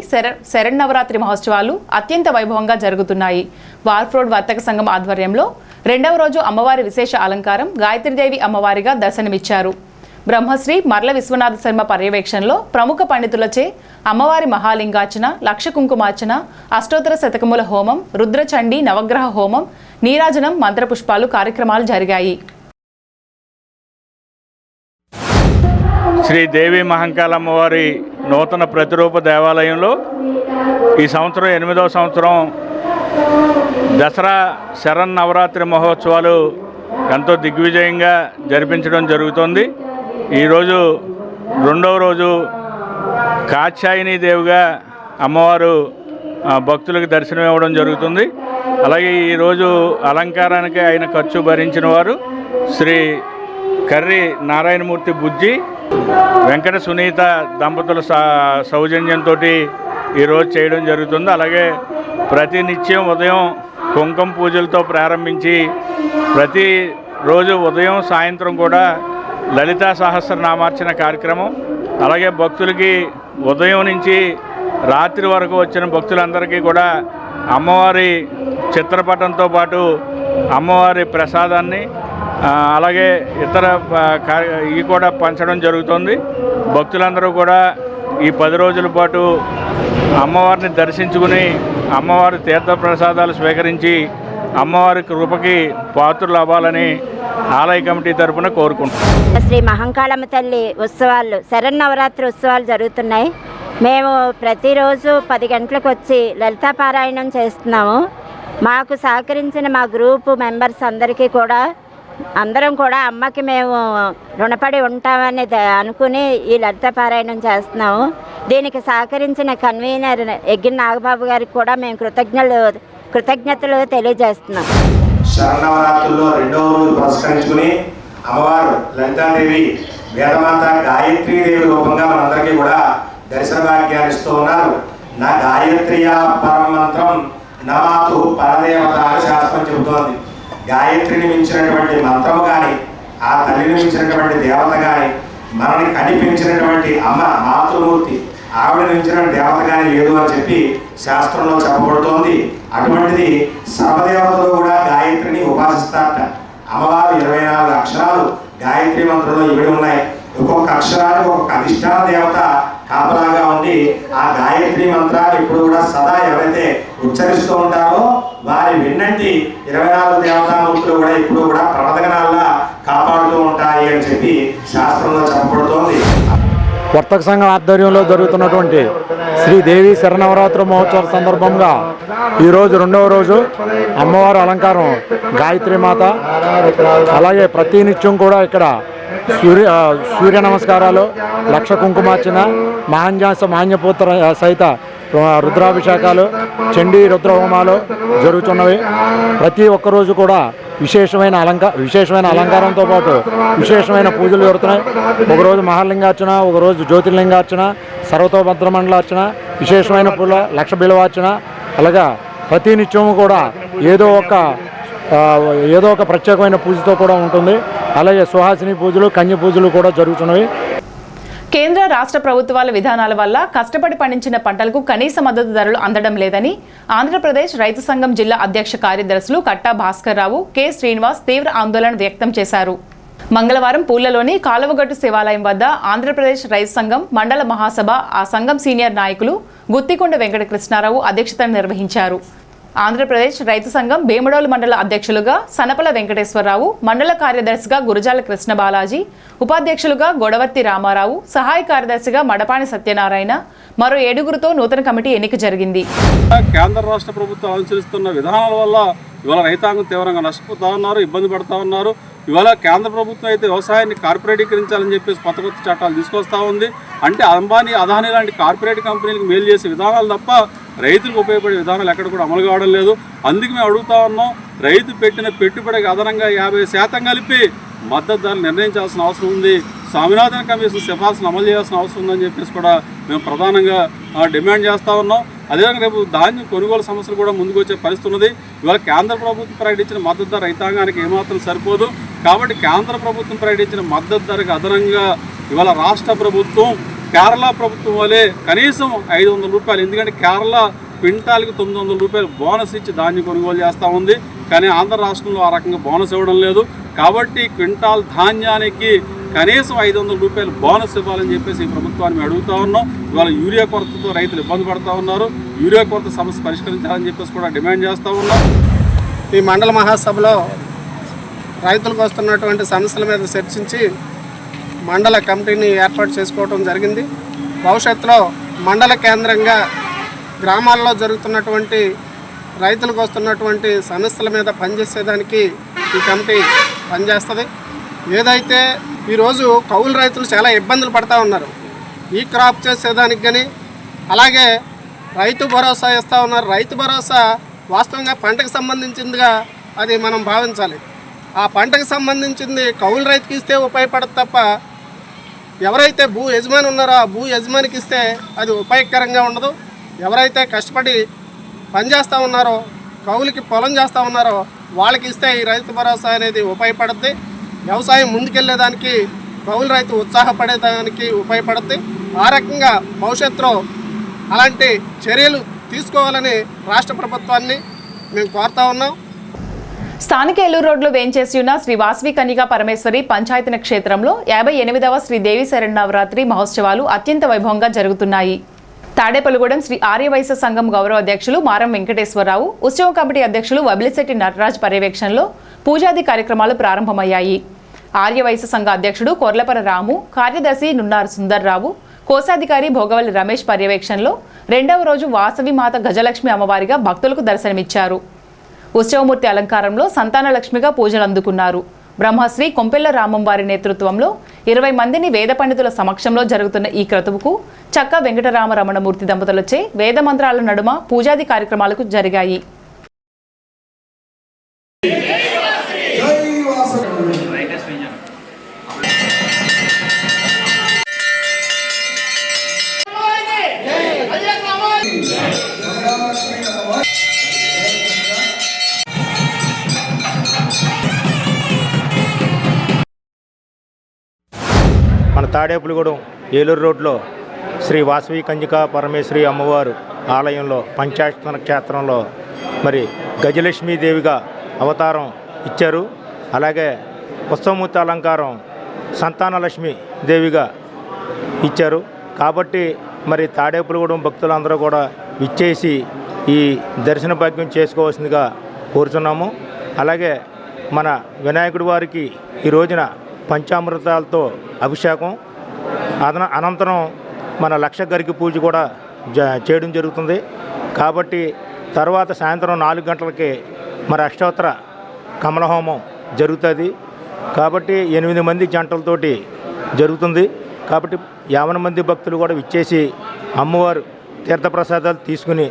Speaker 1: శరన్నవరాత్రి మహోత్సవాలు అత్యంత వైభవంగా జరుగుతున్నాయి. వార్ఫ్ రోడ్ వర్తక సంఘం ఆధ్వర్యంలో 2వ రోజు అమ్మవారి విశేష అలంకారం గాయత్రీదేవి అమ్మవారిగా దర్శనమిచ్చారు. బ్రహ్మశ్రీ మర్ల విశ్వనాథ శర్మ పర్యవేక్షణలో ప్రముఖ పండితులచే అమ్మవారి మహాలింగార్చన, లక్ష కుంకుమార్చన, అష్టోత్తర శతకముల హోమం, రుద్రచండీ నవగ్రహ హోమం, నీరాజనం, మంత్రపుష్పాలు కార్యక్రమాలు జరిగాయి.
Speaker 4: శ్రీ దేవి మహంకాళమ్మవారి నూతన ప్రతిరూప దేవాలయంలో ఈ సంవత్సరం 8వ సంవత్సరం దసరా శరన్నవరాత్రి మహోత్సవాలు ఎంతో దిగ్విజయంగా జరిపించడం జరుగుతుంది. ఈరోజు రెండవ రోజు కాత్యాయని దేవిగా అమ్మవారు భక్తులకు దర్శనం ఇవ్వడం జరుగుతుంది. అలాగే ఈరోజు అలంకారానికి ఆయన ఖర్చు భరించిన వారు శ్రీ కర్రి నారాయణమూర్తి బుజ్జి వెంకట సునీత దంపతుల సౌజన్యంతో ఈరోజు చేయడం జరుగుతుంది. అలాగే ప్రతినిత్యం ఉదయం కుంకుమ పూజలతో ప్రారంభించి ప్రతిరోజు ఉదయం సాయంత్రం కూడా లలితా సహస్రనామార్చన కార్యక్రమం, అలాగే భక్తులకి ఉదయం నుంచి రాత్రి వరకు వచ్చిన భక్తులందరికీ కూడా అమ్మవారి చిత్రపటంతో పాటు అమ్మవారి ప్రసాదాన్ని అలాగే ఇతర ఇవి కూడా పంచడం జరుగుతుంది. భక్తులందరూ కూడా ఈ 10 రోజుల పాటు అమ్మవారిని దర్శించుకుని అమ్మవారి తీర్థప్రసాదాలు స్వీకరించి అమ్మవారి కృపకి పాత్రలు అవ్వాలని ఆలయ కమిటీ తరఫున కోరుకుంటున్నాం.
Speaker 5: శ్రీ మహంకాళమ్మ తల్లి ఉత్సవాలు శరన్నవరాత్రి ఉత్సవాలు జరుగుతున్నాయి. మేము ప్రతిరోజు 10 గంటలకు వచ్చి లలితా పారాయణం చేస్తున్నాము. మాకు సహకరించిన మా గ్రూపు మెంబర్స్ అందరికీ కూడా అందరం కూడా అమ్మకి మేము రుణపడి ఉంటామని అనుకుని ఈ లలితా పారాయణం చేస్తున్నాము. దీనికి సహకరించిన కన్వీనర్ ఎగ్గిన నాగబాబు గారికి కూడా మేము కృతజ్ఞతలు తెలియజేస్తున్నాం.
Speaker 7: శరన్నవరాత్రుల్లో 2వ రోజు పురస్కరించుకుని అమ్మవారు లలితాదేవి వేదమాత గాయత్రీదేవి రూపంగా మనందరికీ కూడా దర్శన భాగ్యాన్ని ఇస్తూ ఉన్నారు. నా గాయత్రియా పరం మంత్రం నమాతు పరదేవత అని శాస్త్రం చెబుతోంది. గాయత్రిని మించినటువంటి మంత్రము కానీ, ఆ తల్లిని మించినటువంటి దేవత కానీ, మనని కనిపించినటువంటి అమ్మ మాతృమూర్తి ఆవిడ మించిన దేవత కానీ లేదు అని చెప్పి శాస్త్రంలో చెప్పబడుతోంది. అటువంటిది సర్వదేవతలు కూడా గాయత్రిని ఉపాసిస్తారట. అమ్మవారు 24 అక్షరాలు గాయత్రి మంత్రంలో ఇవిడి ఉన్నాయి. ఒక్కొక్క అక్షరానికి ఒక్కొక్క అధిష్టాన దేవత కాపలాగా ఉండి ఆ గాయత్రి మంత్రాలు ఇప్పుడు కూడా సదా ఎవరైతే ఉచ్చరిస్తూ ఉంటారో వారి విన్నంటి 24 దేవతామూర్తులు కూడా ఇప్పుడు కూడా ప్రమదగణాల్లా కాపాడుతూ ఉంటాయి అని చెప్పి శాస్త్రంలో చెప్పబడుతోంది.
Speaker 23: వర్తక సంఘం ఆధ్వర్యంలో జరుగుతున్నటువంటి శ్రీదేవి శరన్నవరాత్రి మహోత్సవ సందర్భంగా ఈరోజు 2వ రోజు అమ్మవారి అలంకారం గాయత్రి మాత. అలాగే ప్రతినిత్యం కూడా ఇక్కడ సూర్య నమస్కారాలు, లక్ష కుంకుమార్చన, మహాన్యాస మాన్యపుత్ర సహిత రుద్రాభిషేకాలు, చండీ రుద్ర హోమాలు జరుగుతున్నవి. ప్రతి ఒక్కరోజు కూడా విశేషమైన అలంకారంతో పాటు విశేషమైన పూజలు జరుగుతున్నాయి. ఒకరోజు మహాలింగార్చన, ఒకరోజు జ్యోతిర్లింగార్చన, సర్వతోభద్రమండలార్చన, విశేషమైన పూల లక్ష బిలవార్చన. అలాగా ప్రతినిత్యము కూడా ఏదో ఒక ప్రత్యేకమైన పూజతో కూడా ఉంటుంది. అలాగే సుహాసిని పూజలు, కన్య పూజలు కూడా జరుగుతున్నవి.
Speaker 1: కేంద్ర రాష్ట్ర ప్రభుత్వాల విధానాల వల్ల కష్టపడి పండించిన పంటలకు కనీస మద్దతు ధరలు అందడం లేదని ఆంధ్రప్రదేశ్ రైతు సంఘం జిల్లా అధ్యక్ష కార్యదర్శులు కట్టా భాస్కర్ రావు, కె శ్రీనివాస్ తీవ్ర ఆందోళన వ్యక్తం చేశారు. మంగళవారం పూళ్లలోని కాలువగట్టు శివాలయం వద్ద ఆంధ్రప్రదేశ్ రైతు సంఘం మండల మహాసభ, ఆ సంఘం సీనియర్ నాయకులు గుత్తికొండ వెంకట కృష్ణారావు అధ్యక్షతన నిర్వహించారు. ఆంధ్రప్రదేశ్ రైతు సంఘం భీమడోలు మండల అధ్యక్షులుగా సనపల వెంకటేశ్వరరావు, మండల కార్యదర్శిగా గురజాల కృష్ణ బాలాజీ, ఉపాధ్యక్షులుగా గొడవర్తి రామారావు, సహాయ కార్యదర్శిగా మడపాని సత్యనారాయణ, మరో 7గురితో నూతన కమిటీ ఎన్నిక జరిగింది.
Speaker 24: కేంద్ర రాష్ట్ర ప్రభుత్వం అనుసరిస్తున్న విధానాల వల్ల ఇవాళ రైతాంగం తీవ్రంగా నష్టపోతా ఉన్నారు, ఇబ్బంది పడుతూ ఉన్నారు. ఇవాళ కేంద్ర ప్రభుత్వం అయితే వ్యవసాయాన్ని కార్పొరేటీకరించాలని చెప్పేసి కొత్త చట్టాలు తీసుకొస్తూ ఉంది. అంటే అంబానీ, అదానీ లాంటి కార్పొరేట్ కంపెనీలకు మేలు చేసే విధానాలు తప్ప రైతులకు ఉపయోగపడే విధానాలు ఎక్కడ కూడా అమలు కావడం లేదు. అందుకు మేము అడుగుతా ఉన్నాం, రైతు పెట్టిన పెట్టుబడికి అదనంగా 50% కలిపి మద్దతు ధరలు నిర్ణయించాల్సిన అవసరం ఉంది. స్వామినాథన్ కమిషన్ సిఫార్సును అమలు చేయాల్సిన అవసరం ఉందని చెప్పేసి కూడా మేము ప్రధానంగా డిమాండ్ చేస్తూ ఉన్నాం. అదేవిధంగా రేపు ధాన్యం కొనుగోలు సమస్యలు కూడా ముందుకు వచ్చే పరిస్థితి ఉన్నది. ఇవాళ కేంద్ర ప్రభుత్వం ప్రకటించిన మద్దతు ధర రైతాంగానికి ఏమాత్రం సరిపోదు. కాబట్టి కేంద్ర ప్రభుత్వం ప్రకటించిన మద్దతు ధరకు అదనంగా ఇవాళ రాష్ట్ర ప్రభుత్వం కేరళ ప్రభుత్వం వలె కనీసం 500 రూపాయలు, ఎందుకంటే కేరళ క్వింటాల్కి 900 రూపాయలు బోనస్ ఇచ్చి ధాన్యం కొనుగోలు చేస్తూ ఉంది. కానీ ఆంధ్ర రాష్ట్రంలో ఆ రకంగా బోనస్ ఇవ్వడం లేదు. కాబట్టి క్వింటాల్ ధాన్యానికి కనీసం 500 రూపాయలు బోనస్ ఇవ్వాలని చెప్పేసి ఈ ప్రభుత్వాన్ని మేము అడుగుతూ ఉన్నాం. ఇవాళ యూరియా కొరతతో రైతులు ఇబ్బంది పడుతూ ఉన్నారు. యూరియా కొరత సమస్య పరిష్కరించాలని చెప్పేసి కూడా డిమాండ్ చేస్తూ ఉన్నాం.
Speaker 25: ఈ మండల మహాసభలో రైతులకు వస్తున్నటువంటి సమస్యల మీద చర్చించి మండల కమిటీని ఏర్పాటు చేసుకోవడం జరిగింది. భవిష్యత్తులో మండల కేంద్రంగా గ్రామాల్లో జరుగుతున్నటువంటి రైతులకు వస్తున్నటువంటి సమస్యల మీద పనిచేసేదానికి ఈ కమిటీ పనిచేస్తుంది. ఏదైతే ఈరోజు కౌలు రైతులు చాలా ఇబ్బందులు పడుతూ ఉన్నారు ఈ క్రాప్ చేసేదానికి కానీ, అలాగే రైతు భరోసా ఇస్తూ ఉన్నారు. రైతు భరోసా వాస్తవంగా పంటకు సంబంధించిందిగా అది మనం భావించాలి. ఆ పంటకు సంబంధించింది కౌలు రైతుకి ఇస్తే ఉపయోగపడదు తప్ప ఎవరైతే భూ యజమాని ఉన్నారో ఆ భూ యజమానికి ఇస్తే అది ఉపయోగకరంగా ఉండదు. ఎవరైతే కష్టపడి పనిచేస్తూ ఉన్నారో, కౌలుకి పొలం చేస్తూ ఉన్నారో వాళ్ళకి ఇస్తే ఈ రైతు భరోసా అనేది ఉపయోగపడుద్ది. వ్యవసాయం ముందుకెళ్ళేదానికి కౌలు రైతు ఉత్సాహపడేదానికి ఉపయోగపడుద్ది. ఆ రకంగా భవిష్యత్తులో అలాంటి చర్యలు తీసుకోవాలని రాష్ట్ర ప్రభుత్వాన్ని మేము కోరుతా ఉన్నాం.
Speaker 1: స్థానిక ఏలూరు రోడ్లో వేంచేసి ఉన్న శ్రీ వాసవి కన్యకా పరమేశ్వరి పంచాయతన క్షేత్రంలో 58వ శ్రీ దేవి శరన్నవరాత్రి మహోత్సవాలు అత్యంత వైభవంగా జరుగుతున్నాయి. తాడేపల్లిగూడెం శ్రీ ఆర్యవైశ్య సంఘం గౌరవ అధ్యక్షులు మారం వెంకటేశ్వరరావు, ఉత్సవ కమిటీ అధ్యక్షులు వబిలిశెట్టి నటరాజ్ పర్యవేక్షణలో పూజాది కార్యక్రమాలు ప్రారంభమయ్యాయి. ఆర్యవైశ్య సంఘ అధ్యక్షుడు కొర్లపర రాము, కార్యదర్శి నున్నారు సుందర్రావు, కోశాధికారి భోగవల్లి రమేష్ పర్యవేక్షణలో 2వ రోజు వాసవి మాత గజలక్ష్మి అమ్మవారిగా భక్తులకు దర్శనమిచ్చారు. ఉత్సవమూర్తి అలంకారంలో సంతానలక్ష్మిగా పూజలు అందుకున్నారు. బ్రహ్మశ్రీ కొంపెల్ల రామం వారి నేతృత్వంలో 20 మందిని వేద పండితుల సమక్షంలో జరుగుతున్న ఈ క్రతువుకు చక్క వెంకటరామ రమణమూర్తి దంపతులచే వేద మంత్రాల నడుమ పూజాది కార్యక్రమాలకు జరిగాయి.
Speaker 3: మన తాడేపల్లిగూడెం ఏలూరు రోడ్లో శ్రీ వాసవి కన్యకా పరమేశ్వరి అమ్మవారు ఆలయంలో పంచాయతన క్షేత్రంలో మరి గజలక్ష్మీదేవిగా అవతారం ఇచ్చారు. అలాగే ఉత్సవమూర్తి అలంకారం సంతానలక్ష్మి దేవిగా ఇచ్చారు. కాబట్టి మరి తాడేపల్లిగూడెం భక్తులందరూ కూడా ఇచ్చేసి ఈ దర్శన భాగ్యం చేసుకోవాల్సిందిగా కోరుచున్నాము. అలాగే మన వినాయకుడి వారికి ఈ రోజున పంచామృతాలతో అభిషేకం, అనంతరం మన లక్ష గరికి పూజ కూడా చేయడం జరుగుతుంది. కాబట్టి తర్వాత సాయంత్రం 4 గంటలకి మరి అష్టోత్తర కమలహోమం జరుగుతుంది. కాబట్టి 8 మంది జంటలతోటి జరుగుతుంది. కాబట్టి 50 మంది భక్తులు కూడా విచ్చేసి అమ్మవారు తీర్థప్రసాదాలు తీసుకుని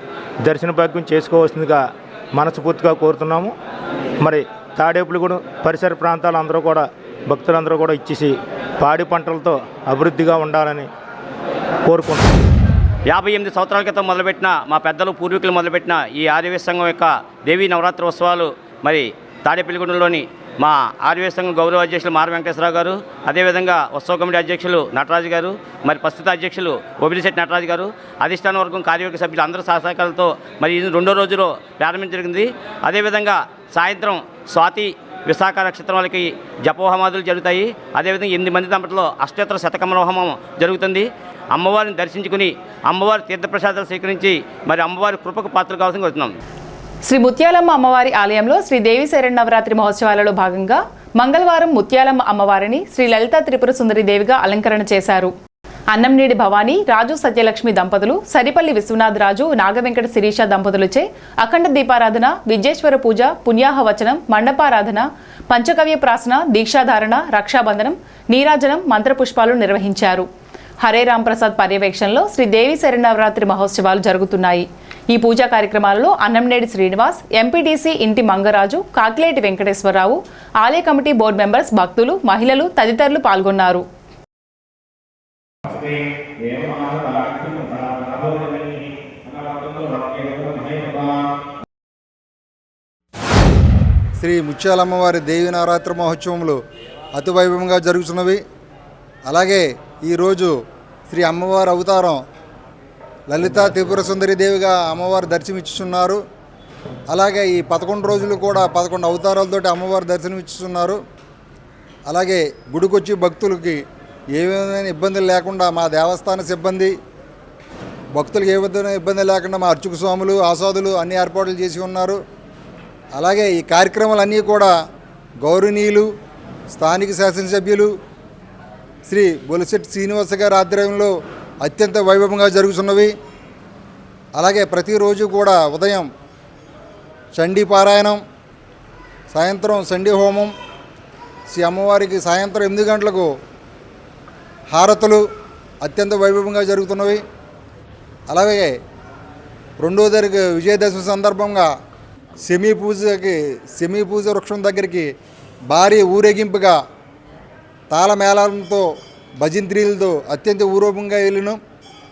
Speaker 3: దర్శన భాగ్యం చేసుకోవాల్సిందిగా మనస్ఫూర్తిగా కోరుతున్నాము. మరి తాడేపల్లిగూడెం పరిసర ప్రాంతాలు అందరూ కూడా భక్తులందరూ కూడా ఇచ్చేసి పాడి పంటలతో అభివృద్ధిగా ఉండాలని కోరుకుంటున్నాం.
Speaker 18: 58 సంవత్సరాల క్రితం మొదలుపెట్టిన మా పెద్దలు పూర్వీకులు మొదలుపెట్టిన ఈ ఆర్యవైశ్య సంఘం యొక్క దేవీ నవరాత్రి ఉత్సవాలు మరి తాడేపల్లిగూడెంలోని మా ఆర్యవైశ్య సంఘం గౌరవ అధ్యక్షులు మార వెంకటేశ్వరరావు గారు, అదేవిధంగా ఉత్సవ కమిటీ అధ్యక్షులు నటరాజు గారు, మరి ప్రస్తుత అధ్యక్షులు వబిలిశెట్టి నటరాజు గారు, అధిష్టాన వర్గం కార్యవర్గ సభ్యులు అందరూ సహకారాలతో మరి 2వ రోజులో ప్రారంభించగలిగింది. అదేవిధంగా సాయంత్రం స్వాతి విశాఖ నక్షత్రం వాళ్ళకి జపోహమాదులు జరుగుతాయి. అదేవిధంగా 8 మంది దంపతుల్లో అష్టోత్తర శతకమల హోమం జరుగుతుంది. అమ్మవారిని దర్శించుకుని అమ్మవారి తీర్థప్రసాదాలు స్వీకరించి మరి అమ్మవారి కృపకు పాత్రలు కావాల్సి కోరుతున్నాం.
Speaker 1: శ్రీ ముత్యాలమ్మ అమ్మవారి ఆలయంలో శ్రీ దేవి శరన్నవరాత్రి మహోత్సవాలలో భాగంగా మంగళవారం ముత్యాలమ్మ అమ్మవారిని శ్రీ లలితా త్రిపుర సుందరి దేవిగా అలంకరణ చేశారు. అన్నంనీడి భవానీ, రాజు సత్యలక్ష్మి దంపతులు, సరిపల్లి విశ్వనాథ్ రాజు, నాగవెంకట శిరీష దంపతులచే అఖండ దీపారాధన, విజయేశ్వర పూజ, పుణ్యాహవచనం, మండపారాధన, పంచకవ్య ప్రాసన, దీక్షాధారణ, రక్షాబంధనం, నీరాజనం, మంత్రపుష్పాలు నిర్వహించారు. హరే రామ్ ప్రసాద్ పర్యవేక్షణలో శ్రీ దేవి శరన్నవరాత్రి మహోత్సవాలు జరుగుతున్నాయి. ఈ పూజా కార్యక్రమాలలో అన్నంనేడి శ్రీనివాస్, ఎంపీటీసీ ఇంటి మంగరాజు, కాకిలేటి వెంకటేశ్వరరావు, ఆలయ కమిటీ బోర్డు మెంబర్స్, భక్తులు, మహిళలు తదితరులు పాల్గొన్నారు.
Speaker 8: శ్రీ ముత్యాలమ్మవారి దేవి నవరాత్రి మహోత్సవములు అతి వైభవంగా జరుగుతున్నవి. అలాగే ఈరోజు శ్రీ అమ్మవారి అవతారం లలితా త్రిపుర సుందరి దేవిగా అమ్మవారు దర్శనమిచ్చుతున్నారు. అలాగే ఈ 11 రోజులు కూడా 11 అవతారాలతోటి అమ్మవారు దర్శనమిచ్చుతున్నారు. అలాగే గుడికొచ్చి భక్తులకి ఏ విధమైన ఇబ్బందులు లేకుండా మా దేవస్థాన సిబ్బంది, భక్తులకు ఏ విధమైన ఇబ్బంది లేకుండా మా అర్చక స్వాములు, ఆసాదులు అన్ని ఏర్పాట్లు చేసి ఉన్నారు. అలాగే ఈ కార్యక్రమాలన్నీ కూడా గౌరవనీయులు స్థానిక శాసనసభ్యులు శ్రీ బొలిశెట్టి శ్రీనివాస గారి ఆధ్వర్యంలో అత్యంత వైభవంగా జరుగుతున్నవి. అలాగే ప్రతిరోజు కూడా ఉదయం చండీ పారాయణం, సాయంత్రం చండీ హోమం, శ్రీ అమ్మవారికి సాయంత్రం 8 గంటలకు హారతులు అత్యంత వైభవంగా జరుగుతున్నవి. అలాగే 2వ తారీఖు విజయదశమి సందర్భంగా సెమీ పూజ వృక్షం దగ్గరికి భారీ ఊరేగింపుగా తాళమేళాలతో భజంత్రీలతో అత్యంత ఊరేగింపుగా వెళ్ళును.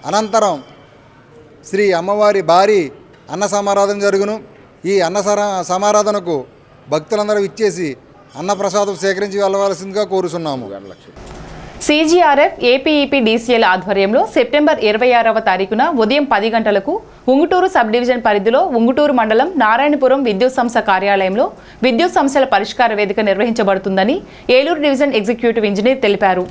Speaker 8: అనంతరం శ్రీ అమ్మవారి భారీ అన్న సమారాధన జరుగును. ఈ అన్న సమారాధనకు భక్తులందరూ ఇచ్చేసి అన్నప్రసాదం సేకరించి వెళ్ళవలసిందిగా కోరుతున్నాము.
Speaker 1: CGRF ఏపీఈపీ DCL ఆధ్వర్యంలో సెప్టెంబర్ 26వ తారీఖున ఉదయం 10 గంటలకు ఉంగుటూరు సబ్ డివిజన్ పరిధిలో ఉంగుటూరు మండలం నారాయణపురం విద్యుత్ సంస్థ కార్యాలయంలో విద్యుత్ సమస్యల పరిష్కార వేదిక నిర్వహించబడుతుందని ఏలూరు డివిజన్ ఎగ్జిక్యూటివ్ ఇంజనీర్ తెలిపారు.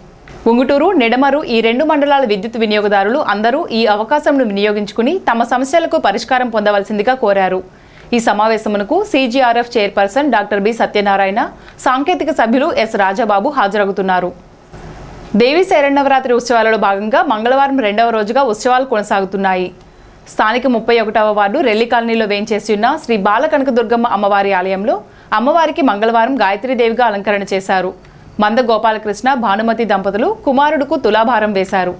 Speaker 1: ఉంగుటూరు, నిడమరు ఈ 2 మండలాల విద్యుత్ వినియోగదారులు అందరూ ఈ అవకాశంను వినియోగించుకుని తమ సమస్యలకు పరిష్కారం పొందవలసిందిగా కోరారు. ఈ సమావేశమునకు CGRF chairperson doctor B Satyanarayana, సాంకేతిక సభ్యులు S రాజాబాబు హాజరవుతున్నారు. దేవి శరన్నవరాత్రి ఉత్సవాలలో భాగంగా మంగళవారం 2వ రోజుగా ఉత్సవాలు కొనసాగుతున్నాయి. స్థానిక 31వ వార్డు రెల్లి కాలనీలో వేంచేసి ఉన్న శ్రీ బాలకనకదుర్గమ్మ అమ్మవారి ఆలయంలో అమ్మవారికి మంగళవారం గాయత్రీదేవిగా అలంకరణ చేశారు. మంద గోపాలకృష్ణ, భానుమతి దంపతులు కుమారుడుకు తులాభారం వేశారు.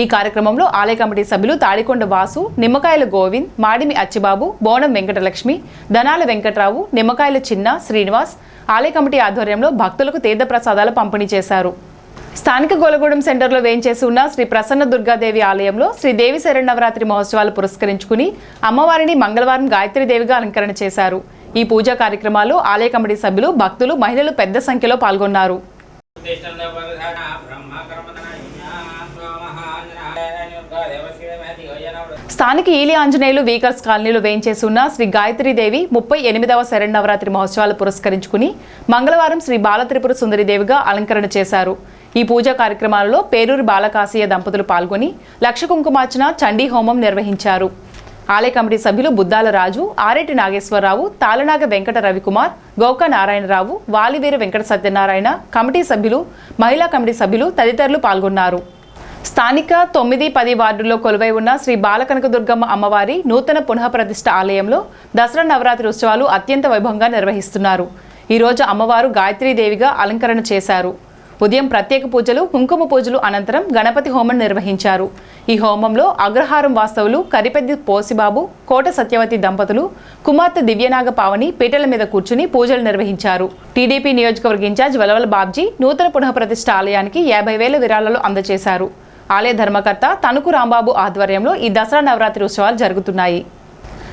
Speaker 1: ఈ కార్యక్రమంలో ఆలయ కమిటీ సభ్యులు తాడికొండ వాసు, నిమ్మకాయల గోవింద్, మాడిమి అచ్చిబాబు, బోనం వెంకటలక్ష్మి, ధనాల వెంకట్రావు, నిమ్మకాయల చిన్న, శ్రీనివాస్ ఆలయ కమిటీ ఆధ్వర్యంలో భక్తులకు తీర్థప్రసాదాలు పంపిణీ చేశారు. స్థానిక గోలగూడెం సెంటర్లో వేంచేసి ఉన్న శ్రీ ప్రసన్న దుర్గాదేవి ఆలయంలో శ్రీదేవి శరన్నవరాత్రి మహోత్సవాలు పురస్కరించుకుని అమ్మవారిని మంగళవారం గాయత్రీదేవిగా అలంకరణ చేశారు. ఈ పూజా కార్యక్రమాల్లో ఆలయ కమిటీ సభ్యులు, భక్తులు, మహిళలు పెద్ద సంఖ్యలో పాల్గొన్నారు. స్థానిక ఈలి ఆంజనేయులు వీకర్స్ కాలనీలో వేంచేసి ఉన్న శ్రీ గాయత్రీదేవి 38వ శరన్నవరాత్రి మహోత్సవాలు పురస్కరించుకుని మంగళవారం శ్రీ బాలత్రిపుర సుందరిదేవిగా అలంకరణ చేశారు. ఈ పూజా కార్యక్రమాలలో పేరూరు బాలకాశీయ దంపతులు పాల్గొని లక్ష కుంకుమార్చన, చండీ హోమం నిర్వహించారు. ఆలయ కమిటీ సభ్యులు బుద్దాల రాజు, ఆరెటి నాగేశ్వరరావు, తాళనాగ వెంకట రవికుమార్, గౌక నారాయణరావు, వాలివేరు వెంకట సత్యనారాయణ, కమిటీ సభ్యులు, మహిళా కమిటీ సభ్యులు తదితరులు పాల్గొన్నారు. స్థానిక 9, 10 వార్డుల్లో కొలువై ఉన్న శ్రీ బాలకనకదుర్గమ్మ అమ్మవారి నూతన పునఃప్రతిష్ఠ ఆలయంలో దసరా నవరాత్రి ఉత్సవాలు అత్యంత వైభవంగా నిర్వహిస్తున్నారు. ఈరోజు అమ్మవారు గాయత్రీదేవిగా అలంకరణ చేశారు. ఉదయం ప్రత్యేక పూజలు, కుంకుమ పూజలు అనంతరం గణపతి హోమం నిర్వహించారు. ఈ హోమంలో అగ్రహారం వాస్తవులు కరిపెద్ది పోసిబాబు, కోట సత్యవతి దంపతులు, కుమార్తె దివ్యనాగ పావని పీటల మీద కూర్చుని పూజలు నిర్వహించారు. టీడీపీ నియోజకవర్గ ఇన్ఛార్జ్ వలవల బాబ్జీ నూతన పునఃప్రతిష్ఠ ఆలయానికి 50,000 విరాళాలు అందజేశారు. ఆలయ ధర్మకర్త తణుకు రాంబాబు ఆధ్వర్యంలో ఈ దసరా నవరాత్రి ఉత్సవాలు జరుగుతున్నాయి.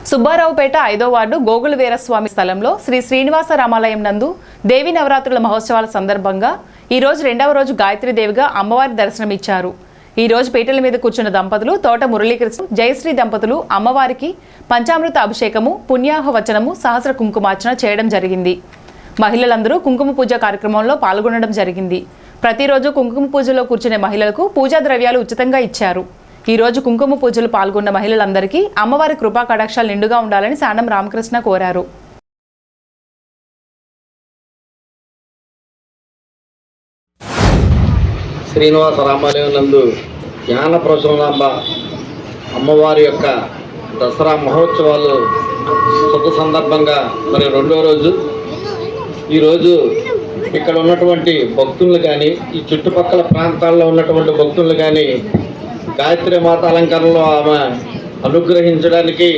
Speaker 1: సుబ్బారావుపేట 5వ వార్డు గోగుల వీరస్వామి స్థలంలో శ్రీ శ్రీనివాస రామాలయం నందు దేవి నవరాత్రుల మహోత్సవాల సందర్భంగా ఈ రోజు 2వ రోజు గాయత్రీదేవిగా అమ్మవారి దర్శనమిచ్చారు. ఈ రోజు పీటల మీద కూర్చున్న దంపతులు తోట మురళీకృష్ణ, జయశ్రీ దంపతులు అమ్మవారికి పంచామృత అభిషేకము, పుణ్యాహ వచనము, సహస్ర కుంకుమార్చన చేయడం జరిగింది. మహిళలందరూ కుంకుమ పూజ కార్యక్రమంలో పాల్గొనడం జరిగింది. ప్రతిరోజు కుంకుమ పూజలో కూర్చునే మహిళలకు పూజా ద్రవ్యాలు ఉచితంగా ఇచ్చారు. ఈ రోజు కుంకుమ పూజలు పాల్గొన్న మహిళలందరికీ అమ్మవారి కృపా కటాక్షాలు నిండుగా ఉండాలని సానం రామకృష్ణ కోరారు.
Speaker 9: శ్రీనివాస రామాలయం నందు జ్ఞాన ప్రసూనాంబ అమ్మవారి యొక్క దసరా మహోత్సవాలు శుభ సందర్భంగా మరి 2వ రోజు ఈరోజు ఇక్కడ ఉన్నటువంటి భక్తులు కానీ, ఈ చుట్టుపక్కల ప్రాంతాల్లో ఉన్నటువంటి భక్తులు కానీ గాయత్రి మాత అలంకరణలో ఆమె అనుగ్రహించడానికి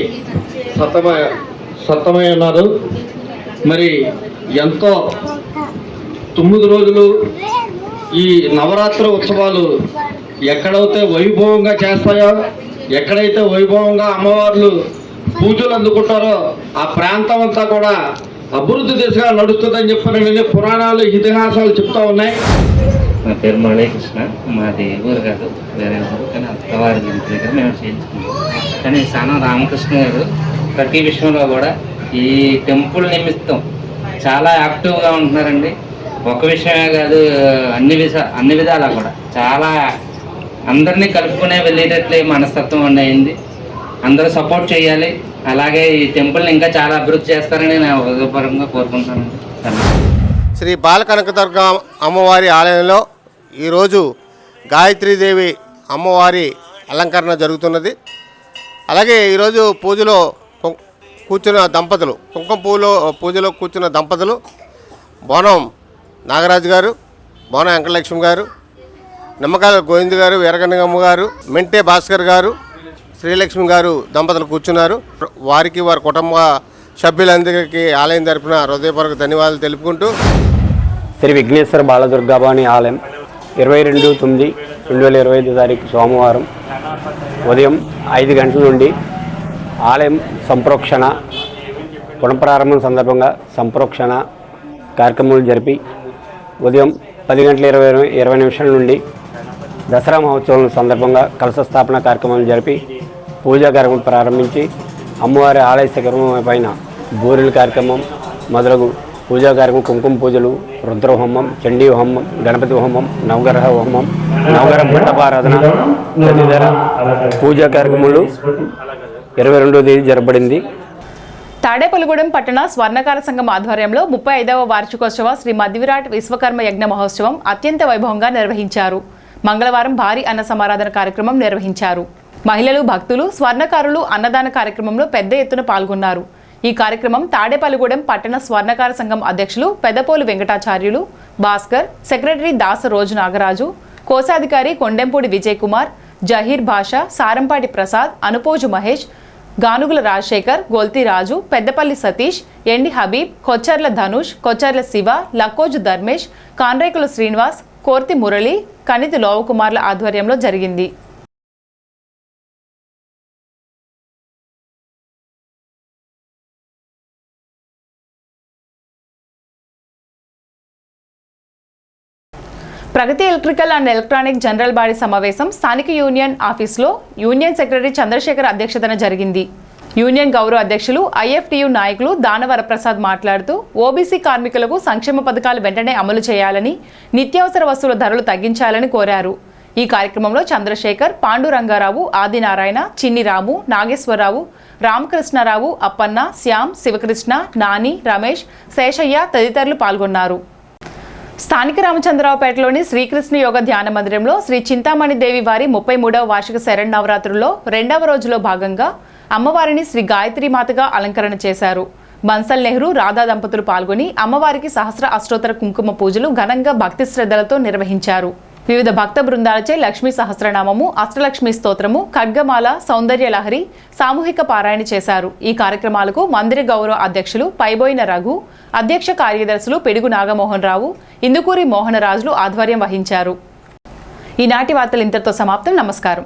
Speaker 9: సతమై ఉన్నారు. మరి ఎంతో 9 రోజులు ఈ నవరాత్రి ఉత్సవాలు ఎక్కడైతే వైభవంగా చేస్తాయో, ఎక్కడైతే వైభవంగా అమ్మవార్లు పూజలు అందుకుంటారో ఆ ప్రాంతం అంతా కూడా అభివృద్ధి దిశగా నడుస్తుందని చెప్పిన పురాణాలు, ఇతిహాసాలు చెప్తా ఉన్నాయి.
Speaker 10: నా పేరు మురళీకృష్ణ. మాది ఊరు కాదు, వేరే ఊరు, కానీ అత్తవారి ఇంటి దగ్గర మేము చేయించుకున్నాం. కానీ సానం రామకృష్ణ గారు ప్రతి విషయంలో కూడా ఈ టెంపుల్ నిమిత్తం చాలా యాక్టివ్గా ఉంటున్నారండి. ఒక విషయమే కాదు, అన్ని విధాలా కూడా చాలా అందరినీ కలుపుకునే వెళ్ళేటట్లే మనస్తత్వం అయింది. అందరూ సపోర్ట్ చేయాలి. అలాగే ఈ టెంపుల్ని ఇంకా చాలా అభివృద్ధి చేస్తారని నేను హృదయపూర్వకంగా కోరుకుంటున్నాను.
Speaker 11: శ్రీ బాలకనకదుర్గ అమ్మవారి ఆలయంలో ఈరోజు గాయత్రీదేవి అమ్మవారి అలంకరణ జరుగుతున్నది. అలాగే ఈరోజు పూజలో కూర్చున్న దంపతులు, కుంకుమ పూజలో కూర్చున్న దంపతులు బోనం నాగరాజు గారు, బోన వెంకటలక్ష్మి గారు, నిమ్మకాయల గోవింద్ గారు, వీరగంగమ్మ గారు, మెంటే భాస్కర్ గారు, శ్రీలక్ష్మి గారు దంపతులు కూర్చున్నారు. వారికి వారి కుటుంబ సభ్యులందరికీ ఆలయం తరపున హృదయపూర్వక ధన్యవాదాలు తెలుపుకుంటూ
Speaker 12: శ్రీ విఘ్నేశ్వర బాలదుర్గాభవాని ఆలయం 22/9/2025 తారీఖు సోమవారం ఉదయం 5 గంటల నుండి ఆలయం సంప్రోక్షణ పునఃప్రారంభం సందర్భంగా సంప్రోక్షణ కార్యక్రమాలు జరిపి ఉదయం 10:20 నుండి దసరా మహోత్సవం సందర్భంగా కలశ స్థాపన కార్యక్రమాలు జరిపి పూజా కార్యక్రమం ప్రారంభించి అమ్మవారి ఆలయ శిఖరం పైన బూరెల కార్యక్రమం మొదలగు పూజా కార్యక్రమం, కుంకుమ పూజలు, రుద్రహోమం, చండీ హోమం, గణపతి హోమం, నవగ్రహ హోమం, నవగ్రహ మండపారాధన తదితర పూజా కార్యక్రమాలు 22వ తేదీ జరపబడింది.
Speaker 1: తాడేపల్లిగూడెం పట్టణ స్వర్ణకార సంఘం ఆధ్వర్యంలో 35వ వార్షికోత్సవ శ్రీ మధ్యవిరాట్ విశ్వకర్మ యజ్ఞ మహోత్సవం అత్యంత వైభవంగా నిర్వహించారు. మంగళవారం భారీ అన్న సమారాధన కార్యక్రమం నిర్వహించారు. మహిళలు, భక్తులు, స్వర్ణకారులు అన్నదాన కార్యక్రమంలో పెద్ద ఎత్తున పాల్గొన్నారు. ఈ కార్యక్రమం తాడేపల్లిగూడెం పట్టణ స్వర్ణకార సంఘం అధ్యక్షులు పెదపోలు వెంకటాచార్యులు, భాస్కర్, సెక్రటరీ దాస రోజు నాగరాజు, కోశాధికారి కొండెంపూడి విజయ్ కుమార్, జహీర్ భాషా, సారంపాటి ప్రసాద్, అనుపోజు మహేష్, గానుగుల రాజశేఖర్, గోల్తి రాజు, పెద్దపల్లి సతీష్, ఎండి హబీబ్, కొచ్చర్ల ధనుష్, కొచ్చర్ల శివ, లక్కోజు ధర్మేష్, కాన్రేకుల శ్రీనివాస్, కోర్తి మురళి, కనితి లోవకుమార్ల ఆధ్వర్యంలో జరిగింది. Pragati electrical and electronic general body సమావేశం స్థానిక యూనియన్ ఆఫీసులో యూనియన్ సెక్రటరీ చంద్రశేఖర్ అధ్యక్షతన జరిగింది. యూనియన్ గౌరవ అధ్యక్షులు, ఐఎఫ్టియు నాయకులు దానవరప్రసాద్ మాట్లాడుతూ ఓబీసీ కార్మికులకు సంక్షేమ పథకాలు వెంటనే అమలు చేయాలని, నిత్యావసర వస్తువుల ధరలు తగ్గించాలని కోరారు. ఈ కార్యక్రమంలో చంద్రశేఖర్, పాండురంగారావు, ఆదినారాయణ, చిన్నిరాము, నాగేశ్వరరావు, రామకృష్ణారావు, అప్పన్న, శ్యామ్, శివకృష్ణ, నాని, రమేష్, శేషయ్య తదితరులు పాల్గొన్నారు. స్థానిక రామచంద్రరావుపేటలోని శ్రీకృష్ణ యోగ ధ్యాన మందిరంలో శ్రీ చింతామణి దేవి వారి 33వ వార్షిక శరన్నవరాత్రుల్లో 2వ రోజులో భాగంగా అమ్మవారిని శ్రీ గాయత్రి మాతగా అలంకరణ చేశారు. బన్సల్ నెహ్రూ, రాధా దంపతులు పాల్గొని అమ్మవారికి సహస్ర అష్టోత్తర కుంకుమ పూజలు ఘనంగా భక్తి శ్రద్ధలతో నిర్వహించారు. వివిధ భక్త బృందాలచే లక్ష్మీ సహస్రనామము, అష్టలక్ష్మి స్తోత్రము, ఖడ్గమాల, సౌందర్య లహరి సామూహిక పారాయణ చేశారు. ఈ కార్యక్రమాలకు మందిర గౌరవ అధ్యక్షులు పైబోయిన రఘు, అధ్యక్ష కార్యదర్శులు పిడుగు నాగమోహన్ రావు, ఇందుకూరి మోహనరాజులు ఆధ్వర్యం వహించారు. ఈనాటి వార్తలు ఇంతటితో సమాప్తం. నమస్కారం.